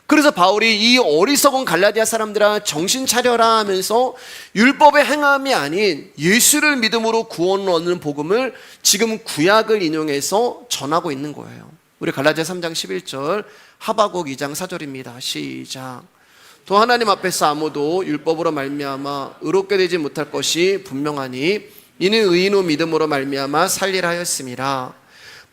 그래서 바울이 이 어리석은 갈라디아 사람들아 정신 차려라 하면서 율법의 행함이 아닌 예수를 믿음으로 구원을 얻는 복음을 지금 구약을 인용해서 전하고 있는 거예요. 우리 갈라디아 3장 11절, 하박국 2장 4절입니다. 시작. 또 하나님 앞에서 아무도 율법으로 말미암아 의롭게 되지 못할 것이 분명하니 이는 의인의 믿음으로 말미암아 살리라 하였음이라.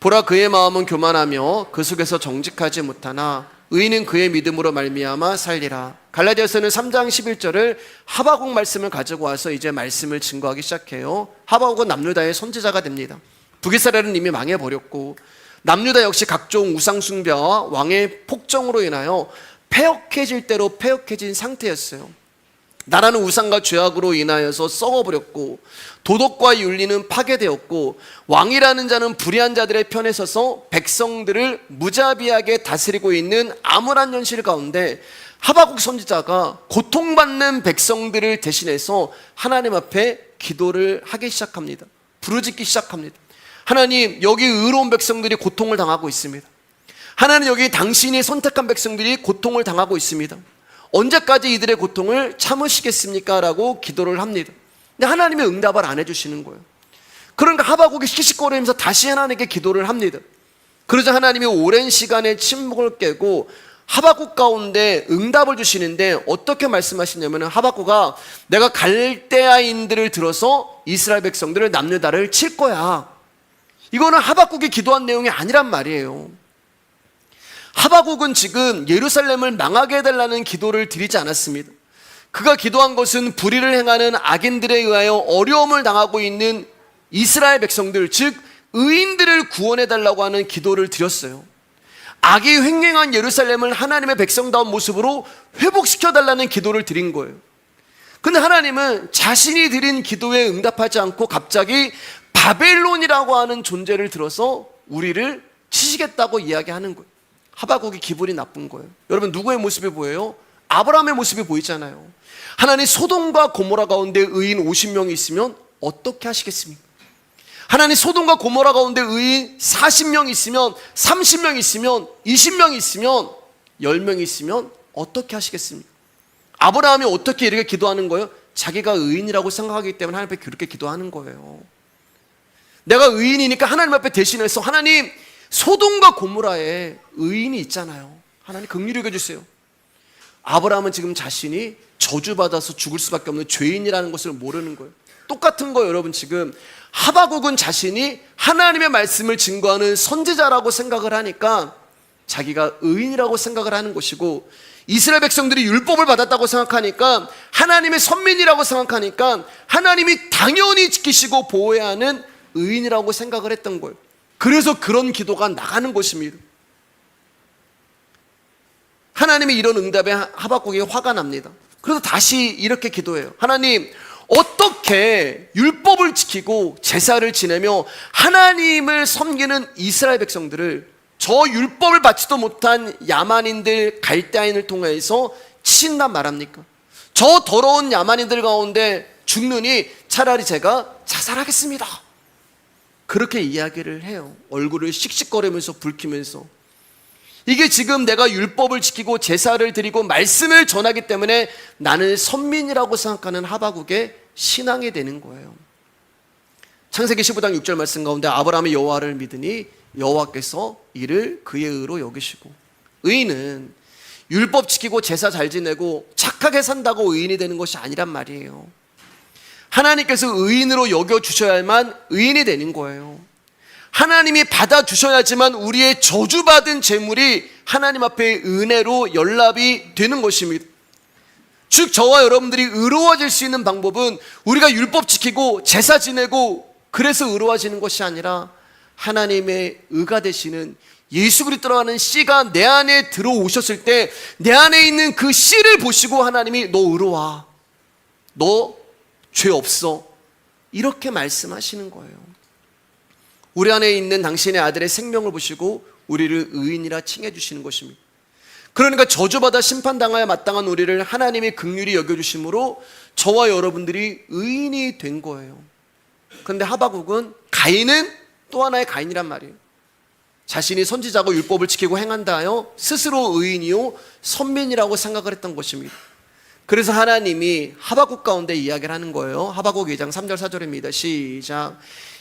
보라, 그의 마음은 교만하며 그 속에서 정직하지 못하나 의인은 그의 믿음으로 말미암아 살리라. 갈라디아서는 3장 11절을 하박국 말씀을 가지고 와서 이제 말씀을 증거하기 시작해요. 하박국은 남유다의 선지자가 됩니다. 북이스라엘은 이미 망해버렸고 남유다 역시 각종 우상숭배와 왕의 폭정으로 인하여 폐역해질 대로 폐역해진 상태였어요. 나라는 우상과 죄악으로 인하여서 썩어버렸고 도덕과 윤리는 파괴되었고 왕이라는 자는 불의한 자들의 편에 서서 백성들을 무자비하게 다스리고 있는 암울한 현실 가운데 하박국 선지자가 고통받는 백성들을 대신해서 하나님 앞에 기도를 하기 시작합니다. 부르짖기 시작합니다. 하나님, 여기 의로운 백성들이 고통을 당하고 있습니다. 하나님, 여기 당신이 선택한 백성들이 고통을 당하고 있습니다. 언제까지 이들의 고통을 참으시겠습니까? 라고 기도를 합니다. 근데 하나님의 응답을 안 해주시는 거예요. 그러니까 하박국이 씩씩거리면서 다시 하나님께 기도를 합니다. 그러자 하나님이 오랜 시간의 침묵을 깨고 하박국 가운데 응답을 주시는데 어떻게 말씀하시냐면, 하박국아, 내가 갈대아인들을 들어서 이스라엘 백성들을 남유다를 칠 거야. 이거는 하박국이 기도한 내용이 아니란 말이에요. 하박국은 지금 예루살렘을 망하게 해달라는 기도를 드리지 않았습니다. 그가 기도한 것은 불의를 행하는 악인들에 의하여 어려움을 당하고 있는 이스라엘 백성들, 즉 의인들을 구원해달라고 하는 기도를 드렸어요. 악이 횡행한 예루살렘을 하나님의 백성다운 모습으로 회복시켜달라는 기도를 드린 거예요. 근데 하나님은 자신이 드린 기도에 응답하지 않고 갑자기 바벨론이라고 하는 존재를 들어서 우리를 치시겠다고 이야기하는 거예요. 하박국이 기분이 나쁜 거예요. 여러분, 누구의 모습이 보여요? 아브라함의 모습이 보이잖아요. 하나님, 소돔과 고모라 가운데 의인 50명이 있으면 어떻게 하시겠습니까? 하나님, 소돔과 고모라 가운데 의인 40명 있으면, 30명 있으면, 20명 있으면, 10명 있으면 어떻게 하시겠습니까? 아브라함이 어떻게 이렇게 기도하는 거예요? 자기가 의인이라고 생각하기 때문에 하나님 앞에 그렇게 기도하는 거예요. 내가 의인이니까 하나님 앞에 대신해서, 하나님, 소돔과 고모라에 의인이 있잖아요. 하나님 긍휼히 여겨주세요. 아브라함은 지금 자신이 저주받아서 죽을 수밖에 없는 죄인이라는 것을 모르는 거예요. 똑같은 거예요, 여러분. 지금 하박국은 자신이 하나님의 말씀을 증거하는 선지자라고 생각을 하니까 자기가 의인이라고 생각을 하는 것이고, 이스라엘 백성들이 율법을 받았다고 생각하니까, 하나님의 선민이라고 생각하니까 하나님이 당연히 지키시고 보호해야 하는 의인이라고 생각을 했던 거예요. 그래서 그런 기도가 나가는 것입니다. 하나님이 이런 응답에 하박국이 화가 납니다. 그래서 다시 이렇게 기도해요. 하나님, 어떻게 율법을 지키고 제사를 지내며 하나님을 섬기는 이스라엘 백성들을 저 율법을 받지도 못한 야만인들, 갈대아인을 통해서 치신단 말합니까? 저 더러운 야만인들 가운데 죽느니 차라리 제가 자살하겠습니다. 그렇게 이야기를 해요. 얼굴을 씩씩거리면서 붉히면서. 이게 지금 내가 율법을 지키고 제사를 드리고 말씀을 전하기 때문에 나는 선민이라고 생각하는 하박국의 신앙이 되는 거예요. 창세기 15장 6절 말씀 가운데 아브라함이 여호와를 믿으니 여호와께서 이를 그의 의로 여기시고, 의인은 율법 지키고 제사 잘 지내고 착하게 산다고 의인이 되는 것이 아니란 말이에요. 하나님께서 의인으로 여겨주셔야만 의인이 되는 거예요. 하나님이 받아주셔야지만 우리의 저주받은 재물이 하나님 앞에 은혜로 연락이 되는 것입니다. 즉, 저와 여러분들이 의로워질 수 있는 방법은 우리가 율법 지키고 제사 지내고 그래서 의로워지는 것이 아니라 하나님의 의가 되시는 예수 그리스도라는 씨가 내 안에 들어오셨을 때 내 안에 있는 그 씨를 보시고 하나님이 너 의로워, 너 죄 없어, 이렇게 말씀하시는 거예요. 우리 안에 있는 당신의 아들의 생명을 보시고 우리를 의인이라 칭해 주시는 것입니다. 그러니까 저주받아 심판당하여 마땅한 우리를 하나님이 긍휼히 여겨주심으로 저와 여러분들이 의인이 된 거예요. 그런데 하박국은, 가인은 또 하나의 가인이란 말이에요. 자신이 선지자고 율법을 지키고 행한다 하여 스스로 의인이요 선민이라고 생각을 했던 것입니다. 그래서 하나님이 하박국 가운데 이야기를 하는 거예요. 하박국 2장 3절 4절입니다. 시작.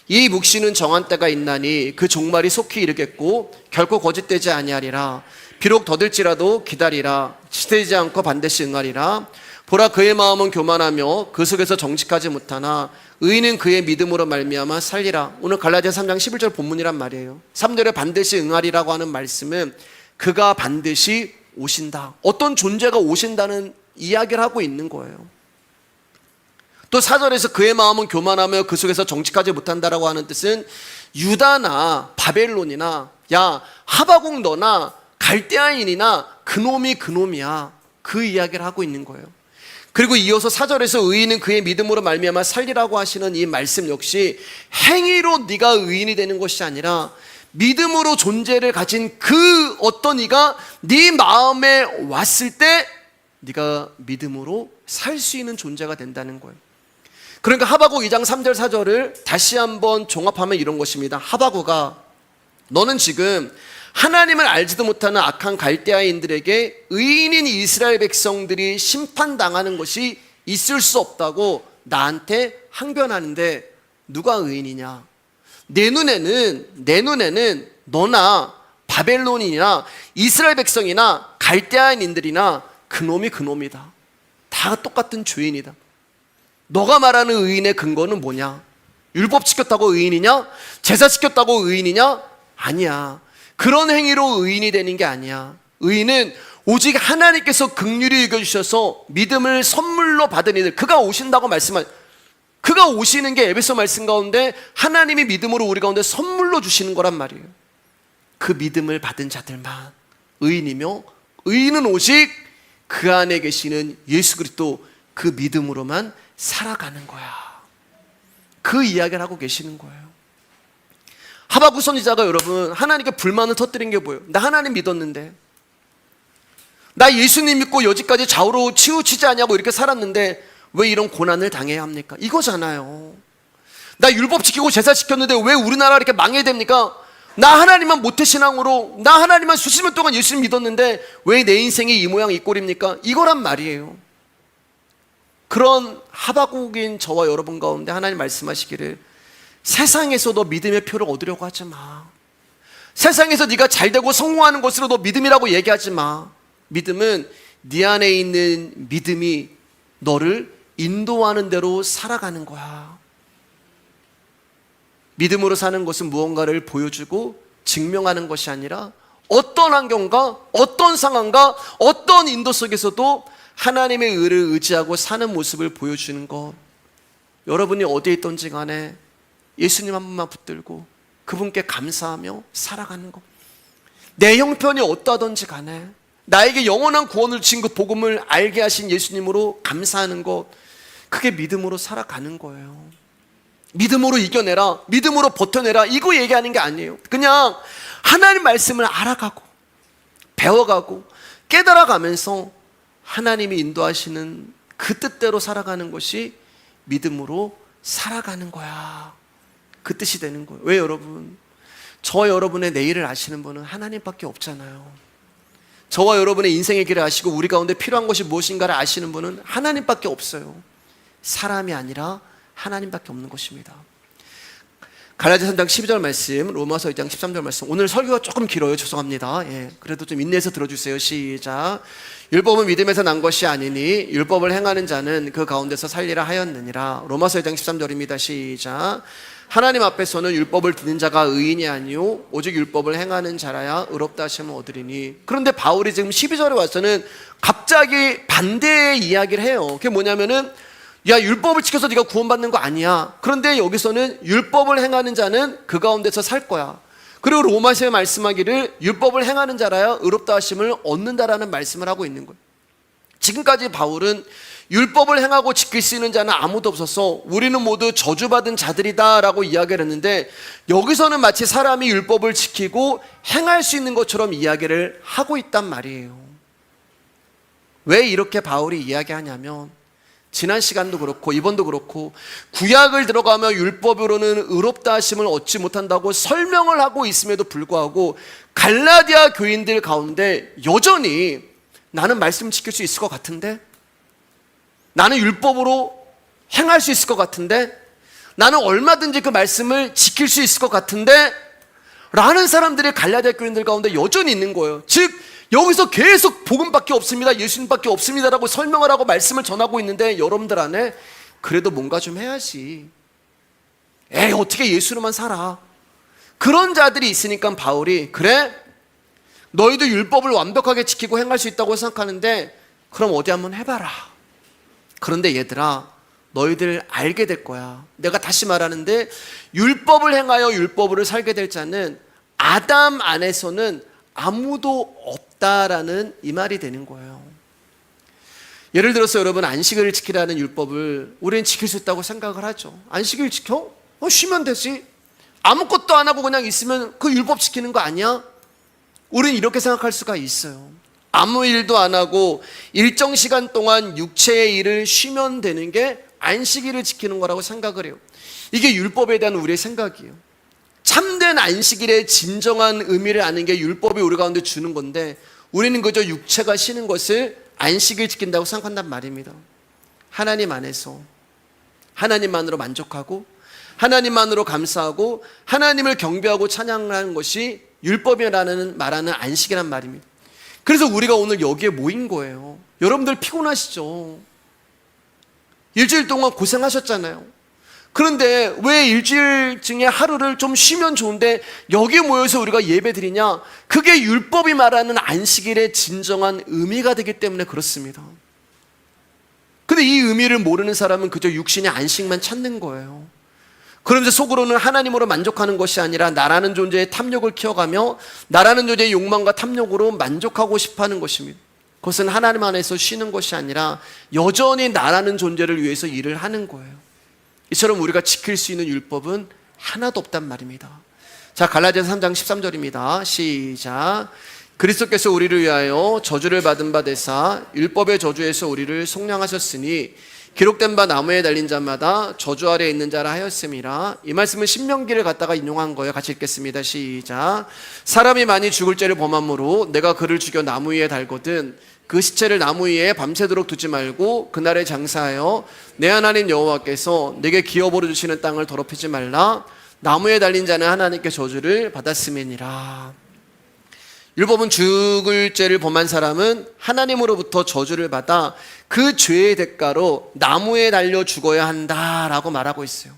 이 묵시는 정한 때가 있나니 그 종말이 속히 이르겠고 결코 거짓되지 아니하리라. 비록 더딜지라도 기다리라. 지체되지 않고 반드시 응하리라. 보라, 그의 마음은 교만하며 그 속에서 정직하지 못하나 의인은 그의 믿음으로 말미암아 살리라. 오늘 갈라디아 3장 11절 본문이란 말이에요. 3절에 반드시 응하리라고 하는 말씀은 그가 반드시 오신다, 어떤 존재가 오신다는 이야기를 하고 있는 거예요. 또 4절에서 그의 마음은 교만하며 그 속에서 정직하지 못한다라고 하는 뜻은 유다나 바벨론이나, 야 하박국 너나 갈대아인이나 그놈이 그놈이야, 그 이야기를 하고 있는 거예요. 그리고 이어서 4절에서 의인은 그의 믿음으로 말미암아 살리라고 하시는 이 말씀 역시 행위로 네가 의인이 되는 것이 아니라 믿음으로 존재를 가진 그 어떤 이가 네 마음에 왔을 때 네가 믿음으로 살 수 있는 존재가 된다는 거예요. 그러니까 하박국 2장 3절 4절을 다시 한번 종합하면 이런 것입니다. 하박국아, 너는 지금 하나님을 알지도 못하는 악한 갈대아인들에게 의인인 이스라엘 백성들이 심판당하는 것이 있을 수 없다고 나한테 항변하는데 누가 의인이냐? 내 눈에는 너나 바벨론이나 이스라엘 백성이나 갈대아인들이나 그놈이다. 다 똑같은 죄인이다. 너가 말하는 의인의 근거는 뭐냐? 율법 지켰다고 의인이냐? 제사 지켰다고 의인이냐? 아니야. 그런 행위로 의인이 되는 게 아니야. 의인은 오직 하나님께서 긍휼히 여겨주셔서 믿음을 선물로 받은 이들, 그가 오시는 게 에베소 말씀 가운데 하나님이 믿음으로 우리 가운데 선물로 주시는 거란 말이에요. 그 믿음을 받은 자들만 의인이며, 의인은 오직 그 안에 계시는 예수 그리스도 그 믿음으로만 살아가는 거야. 그 이야기를 하고 계시는 거예요. 하박국 선지자가 여러분 하나님께 불만을 터뜨린 게 뭐예요? 나 하나님 믿었는데, 나 예수님 믿고 여지까지 좌우로 치우치지 않냐고 이렇게 살았는데 왜 이런 고난을 당해야 합니까? 이거잖아요. 나 율법 지키고 제사 지켰는데 왜 우리나라가 이렇게 망해야 됩니까? 나 하나님만 모태신앙으로, 나 하나님만 수십 년 동안 예수님 믿었는데 왜 내 인생이 이 모양 이 꼴입니까? 이거란 말이에요. 그런 하박국인 저와 여러분 가운데 하나님 말씀하시기를, 세상에서 너 믿음의 표를 얻으려고 하지 마. 세상에서 네가 잘되고 성공하는 것으로 너 믿음이라고 얘기하지 마. 믿음은 네 안에 있는 믿음이 너를 인도하는 대로 살아가는 거야. 믿음으로 사는 것은 무언가를 보여주고 증명하는 것이 아니라 어떤 환경과 어떤 상황과 어떤 인도 속에서도 하나님의 의를 의지하고 사는 모습을 보여주는 것. 여러분이 어디에 있든지 간에 예수님 한 분만 붙들고 그분께 감사하며 살아가는 것. 내 형편이 어떠하든지 간에 나에게 영원한 구원을 주신 그 복음을 알게 하신 예수님으로 감사하는 것, 그게 믿음으로 살아가는 거예요. 믿음으로 이겨내라, 믿음으로 버텨내라, 이거 얘기하는 게 아니에요. 그냥 하나님 말씀을 알아가고 배워가고 깨달아가면서 하나님이 인도하시는 그 뜻대로 살아가는 것이 믿음으로 살아가는 거야. 그 뜻이 되는 거예요. 왜 여러분? 저와 여러분의 내일을 아시는 분은 하나님밖에 없잖아요. 저와 여러분의 인생의 길을 아시고 우리 가운데 필요한 것이 무엇인가를 아시는 분은 하나님밖에 없어요. 사람이 아니라 하나님밖에 없는 것입니다. 갈라디아서 3장 12절 말씀, 로마서 2장 13절 말씀. 오늘 설교가 조금 길어요. 죄송합니다. 그래도 좀 인내해서 들어주세요. 시작. 율법은 믿음에서 난 것이 아니니 율법을 행하는 자는 그 가운데서 살리라 하였느니라. 로마서 2장 13절입니다. 시작. 하나님 앞에서는 율법을 듣는 자가 의인이 아니요 오직 율법을 행하는 자라야 의롭다 하심을 얻으리니. 그런데 바울이 지금 12절에 와서는 갑자기 반대의 이야기를 해요. 그게 뭐냐면은, 야, 율법을 지켜서 네가 구원받는 거 아니야. 그런데 여기서는 율법을 행하는 자는 그 가운데서 살 거야. 그리고 로마서에 말씀하기를 율법을 행하는 자라야 의롭다 하심을 얻는다라는 말씀을 하고 있는 거예요. 지금까지 바울은 율법을 행하고 지킬 수 있는 자는 아무도 없어서 우리는 모두 저주받은 자들이다 라고 이야기를 했는데, 여기서는 마치 사람이 율법을 지키고 행할 수 있는 것처럼 이야기를 하고 있단 말이에요. 왜 이렇게 바울이 이야기하냐면, 지난 시간도 그렇고 이번도 그렇고 구약을 들어가며 율법으로는 의롭다 하심을 얻지 못한다고 설명을 하고 있음에도 불구하고 갈라디아 교인들 가운데 여전히 나는 말씀 지킬 수 있을 것 같은데, 나는 율법으로 행할 수 있을 것 같은데, 나는 얼마든지 그 말씀을 지킬 수 있을 것 같은데 라는 사람들이 갈라디아 교인들 가운데 여전히 있는 거예요. 즉 여기서 계속 복음밖에 없습니다, 예수님밖에 없습니다라고 설명을 하고 말씀을 전하고 있는데, 여러분들 안에 그래도 뭔가 좀 해야지, 에이 어떻게 예수로만 살아, 그런 자들이 있으니까 바울이, 그래 너희도 율법을 완벽하게 지키고 행할 수 있다고 생각하는데 그럼 어디 한번 해봐라. 그런데 얘들아, 너희들 알게 될 거야. 내가 다시 말하는데, 율법을 행하여 율법으로 살게 될 자는 아담 안에서는 아무도 없다라는 이 말이 되는 거예요. 예를 들어서 여러분, 안식을 지키라는 율법을 우리는 지킬 수 있다고 생각을 하죠. 안식일 지켜? 쉬면 되지. 아무것도 안 하고 그냥 있으면 그 율법 지키는 거 아니야? 우리는 이렇게 생각할 수가 있어요. 아무 일도 안 하고 일정 시간 동안 육체의 일을 쉬면 되는 게 안식일을 지키는 거라고 생각을 해요. 이게 율법에 대한 우리의 생각이에요. 참된 안식일의 진정한 의미를 아는 게 율법이 우리 가운데 주는 건데, 우리는 그저 육체가 쉬는 것을 안식일 지킨다고 생각한단 말입니다. 하나님 안에서 하나님만으로 만족하고 하나님만으로 감사하고 하나님을 경배하고 찬양하는 것이 율법이라는 말하는 안식이란 말입니다. 그래서 우리가 오늘 여기에 모인 거예요. 여러분들 피곤하시죠? 일주일 동안 고생하셨잖아요. 그런데 왜 일주일 중에 하루를 좀 쉬면 좋은데 여기 모여서 우리가 예배 드리냐? 그게 율법이 말하는 안식일의 진정한 의미가 되기 때문에 그렇습니다. 근데 이 의미를 모르는 사람은 그저 육신의 안식만 찾는 거예요. 그러면서 속으로는 하나님으로 만족하는 것이 아니라 나라는 존재의 탐욕을 키워가며 나라는 존재의 욕망과 탐욕으로 만족하고 싶어하는 것입니다. 그것은 하나님 안에서 쉬는 것이 아니라 여전히 나라는 존재를 위해서 일을 하는 거예요. 이처럼 우리가 지킬 수 있는 율법은 하나도 없단 말입니다. 자, 갈라디아서 3장 13절입니다. 시작. 그리스도께서 우리를 위하여 저주를 받은 바 되사 율법의 저주에서 우리를 속량하셨으니 기록된 바 나무에 달린 자마다 저주 아래에 있는 자라 하였음이라. 이 말씀은 신명기를 갖다가 인용한 거예요. 같이 읽겠습니다. 시작. 사람이 많이 죽을 죄를 범함으로 내가 그를 죽여 나무 위에 달거든 그 시체를 나무 위에 밤새도록 두지 말고 그날에 장사하여 내 하나님 여호와께서 내게 기업으로 주시는 땅을 더럽히지 말라. 나무에 달린 자는 하나님께 저주를 받았음이니라. 율법은 죽을 죄를 범한 사람은 하나님으로부터 저주를 받아 그 죄의 대가로 나무에 달려 죽어야 한다라고 말하고 있어요.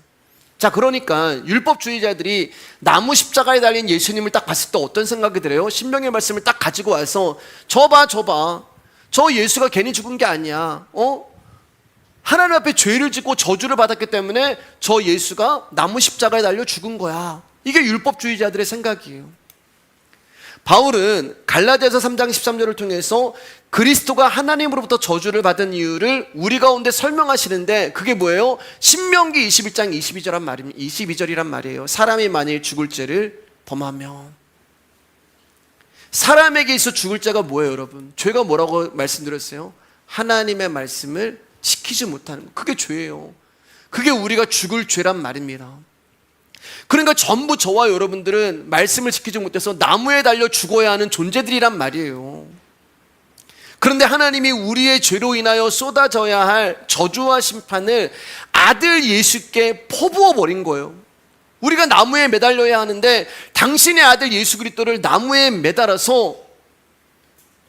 자, 그러니까 율법주의자들이 나무 십자가에 달린 예수님을 딱 봤을 때 어떤 생각이 들어요? 신명의 말씀을 딱 가지고 와서 저 봐, 저 예수가 괜히 죽은 게 아니야. 하나님 앞에 죄를 짓고 저주를 받았기 때문에 저 예수가 나무 십자가에 달려 죽은 거야. 이게 율법주의자들의 생각이에요. 바울은 갈라디아서 3장 13절을 통해서 그리스도가 하나님으로부터 저주를 받은 이유를 우리 가운데 설명하시는데 그게 뭐예요? 신명기 21장 22절이란 말이에요. 사람이 만일 죽을 죄를 범하면. 사람에게 있어 죽을 죄가 뭐예요, 여러분? 죄가 뭐라고 말씀드렸어요? 하나님의 말씀을 지키지 못하는 거. 그게 죄예요. 그게 우리가 죽을 죄란 말입니다. 그러니까 전부 저와 여러분들은 말씀을 지키지 못해서 나무에 달려 죽어야 하는 존재들이란 말이에요. 그런데 하나님이 우리의 죄로 인하여 쏟아져야 할 저주와 심판을 아들 예수께 퍼부어 버린 거예요. 우리가 나무에 매달려야 하는데 당신의 아들 예수 그리스도를 나무에 매달아서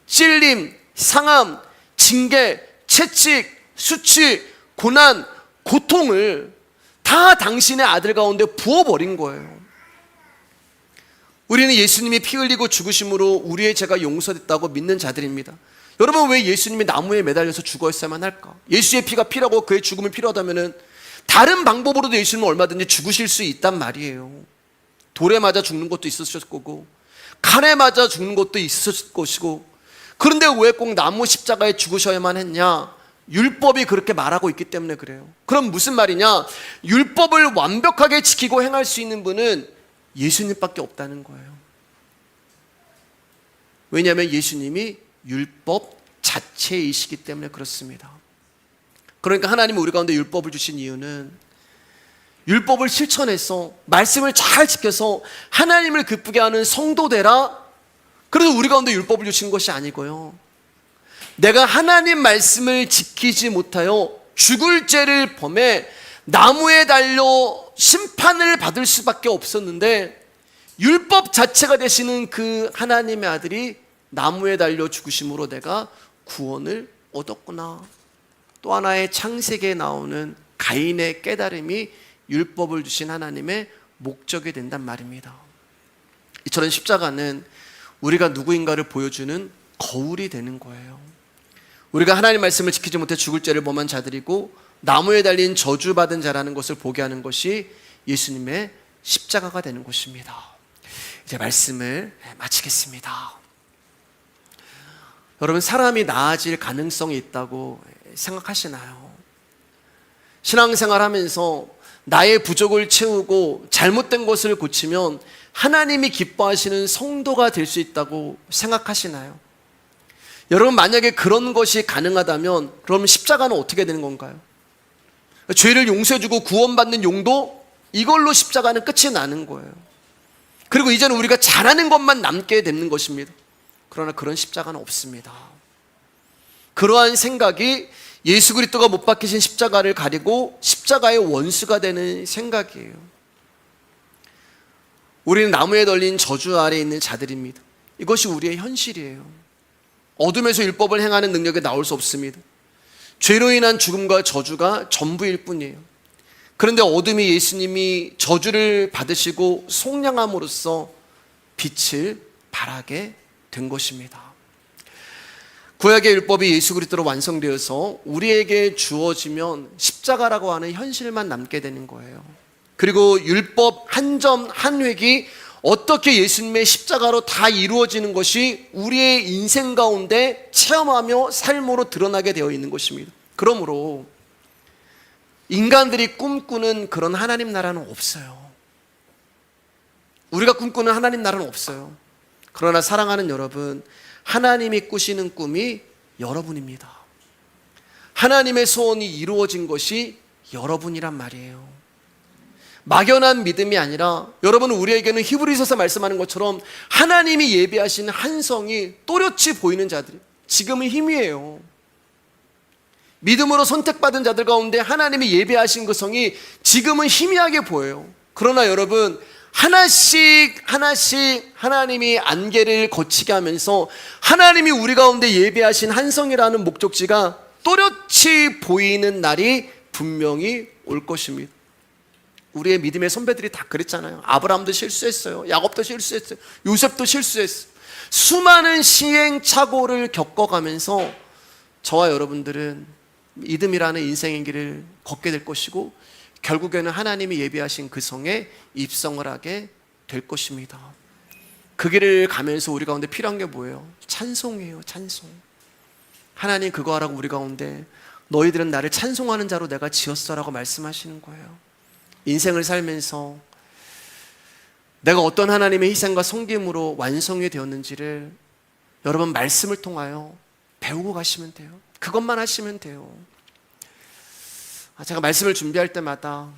찔림, 상함, 징계, 채찍, 수치, 고난, 고통을 다 당신의 아들 가운데 부어버린 거예요. 우리는 예수님이 피 흘리고 죽으심으로 우리의 죄가 용서됐다고 믿는 자들입니다. 여러분, 왜 예수님이 나무에 매달려서 죽었어야만 할까? 예수의 피가 피라고 그의 죽음이 필요하다면 다른 방법으로도 예수님은 얼마든지 죽으실 수 있단 말이에요. 돌에 맞아 죽는 것도 있었을 거고 칼에 맞아 죽는 것도 있었을 것이고, 그런데 왜 꼭 나무 십자가에 죽으셔야만 했냐? 율법이 그렇게 말하고 있기 때문에 그래요. 그럼 무슨 말이냐? 율법을 완벽하게 지키고 행할 수 있는 분은 예수님밖에 없다는 거예요. 왜냐하면 예수님이 율법 자체이시기 때문에 그렇습니다. 그러니까 하나님이 우리 가운데 율법을 주신 이유는 율법을 실천해서 말씀을 잘 지켜서 하나님을 기쁘게 하는 성도 되라. 그래서 우리 가운데 율법을 주신 것이 아니고요, 내가 하나님 말씀을 지키지 못하여 죽을 죄를 범해 나무에 달려 심판을 받을 수밖에 없었는데 율법 자체가 되시는 그 하나님의 아들이 나무에 달려 죽으심으로 내가 구원을 얻었구나. 또 하나의 창세기에 나오는 가인의 깨달음이 율법을 주신 하나님의 목적이 된단 말입니다. 이처럼 십자가는 우리가 누구인가를 보여주는 거울이 되는 거예요. 우리가 하나님 말씀을 지키지 못해 죽을 죄를 범한 자들이고 나무에 달린 저주받은 자라는 것을 보게 하는 것이 예수님의 십자가가 되는 것입니다. 이제 말씀을 마치겠습니다. 여러분, 사람이 나아질 가능성이 있다고 생각하시나요? 신앙생활 하면서 나의 부족을 채우고 잘못된 것을 고치면 하나님이 기뻐하시는 성도가 될 수 있다고 생각하시나요? 여러분, 만약에 그런 것이 가능하다면 그럼 십자가는 어떻게 되는 건가요? 죄를 용서해주고 구원받는 용도? 이걸로 십자가는 끝이 나는 거예요. 그리고 이제는 우리가 잘하는 것만 남게 되는 것입니다. 그러나 그런 십자가는 없습니다. 그러한 생각이 예수 그리스도가 못 박히신 십자가를 가리고 십자가의 원수가 되는 생각이에요. 우리는 나무에 널린 저주 아래에 있는 자들입니다. 이것이 우리의 현실이에요. 어둠에서 율법을 행하는 능력에 나올 수 없습니다. 죄로 인한 죽음과 저주가 전부일 뿐이에요. 그런데 어둠이 예수님이 저주를 받으시고 속량함으로써 빛을 발하게 된 것입니다. 구약의 율법이 예수 그리스도로 완성되어서 우리에게 주어지면 십자가라고 하는 현실만 남게 되는 거예요. 그리고 율법 한 점 한 획이 어떻게 예수님의 십자가로 다 이루어지는 것이 우리의 인생 가운데 체험하며 삶으로 드러나게 되어 있는 것입니다. 그러므로 인간들이 꿈꾸는 그런 하나님 나라는 없어요. 우리가 꿈꾸는 하나님 나라는 없어요. 그러나 사랑하는 여러분, 하나님이 꾸시는 꿈이 여러분입니다. 하나님의 소원이 이루어진 것이 여러분이란 말이에요. 막연한 믿음이 아니라 여러분은 우리에게는 히브리서서 말씀하는 것처럼 하나님이 예비하신 한 성이 또렷이 보이는 자들이 지금은 힘이에요. 믿음으로 선택받은 자들 가운데 하나님이 예비하신 그 성이 지금은 희미하게 보여요. 그러나 여러분, 하나씩 하나님이 안개를 거치게 하면서 하나님이 우리 가운데 예비하신 한 성이라는 목적지가 또렷이 보이는 날이 분명히 올 것입니다. 우리의 믿음의 선배들이 다 그랬잖아요. 아브라함도 실수했어요. 야곱도 실수했어요. 요셉도 실수했어요. 수많은 시행착오를 겪어가면서 저와 여러분들은 믿음이라는 인생의 길을 걷게 될 것이고 결국에는 하나님이 예비하신 그 성에 입성을 하게 될 것입니다. 그 길을 가면서 우리 가운데 필요한 게 뭐예요? 찬송이에요. 찬송. 하나님 그거 하라고 우리 가운데 너희들은 나를 찬송하는 자로 내가 지었어라고 말씀하시는 거예요. 인생을 살면서 내가 어떤 하나님의 희생과 섬김으로 완성이 되었는지를 여러분 말씀을 통하여 배우고 가시면 돼요. 그것만 하시면 돼요. 제가 말씀을 준비할 때마다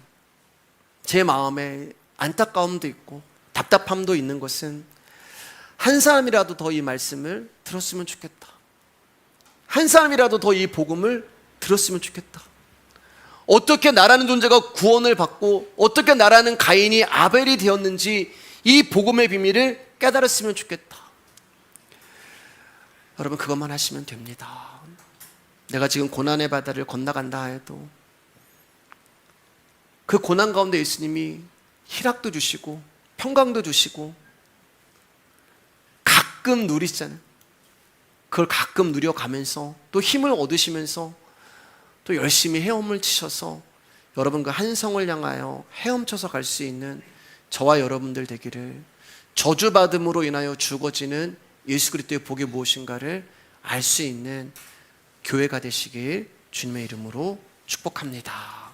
제 마음에 안타까움도 있고 답답함도 있는 것은 한 사람이라도 더 이 말씀을 들었으면 좋겠다. 한 사람이라도 더 이 복음을 들었으면 좋겠다. 어떻게 나라는 존재가 구원을 받고 어떻게 나라는 가인이 아벨이 되었는지 이 복음의 비밀을 깨달았으면 좋겠다. 여러분 그것만 하시면 됩니다. 내가 지금 고난의 바다를 건너간다 해도 그 고난 가운데 예수님이 희락도 주시고 평강도 주시고 가끔 누리시잖아요. 그걸 가끔 누려가면서 또 힘을 얻으시면서 또 열심히 헤엄을 치셔서 여러분 그 한 성을 향하여 헤엄쳐서 갈 수 있는 저와 여러분들 되기를, 저주받음으로 인하여 주어지는 예수 그리스도의 복이 무엇인가를 알 수 있는 교회가 되시길 주님의 이름으로 축복합니다.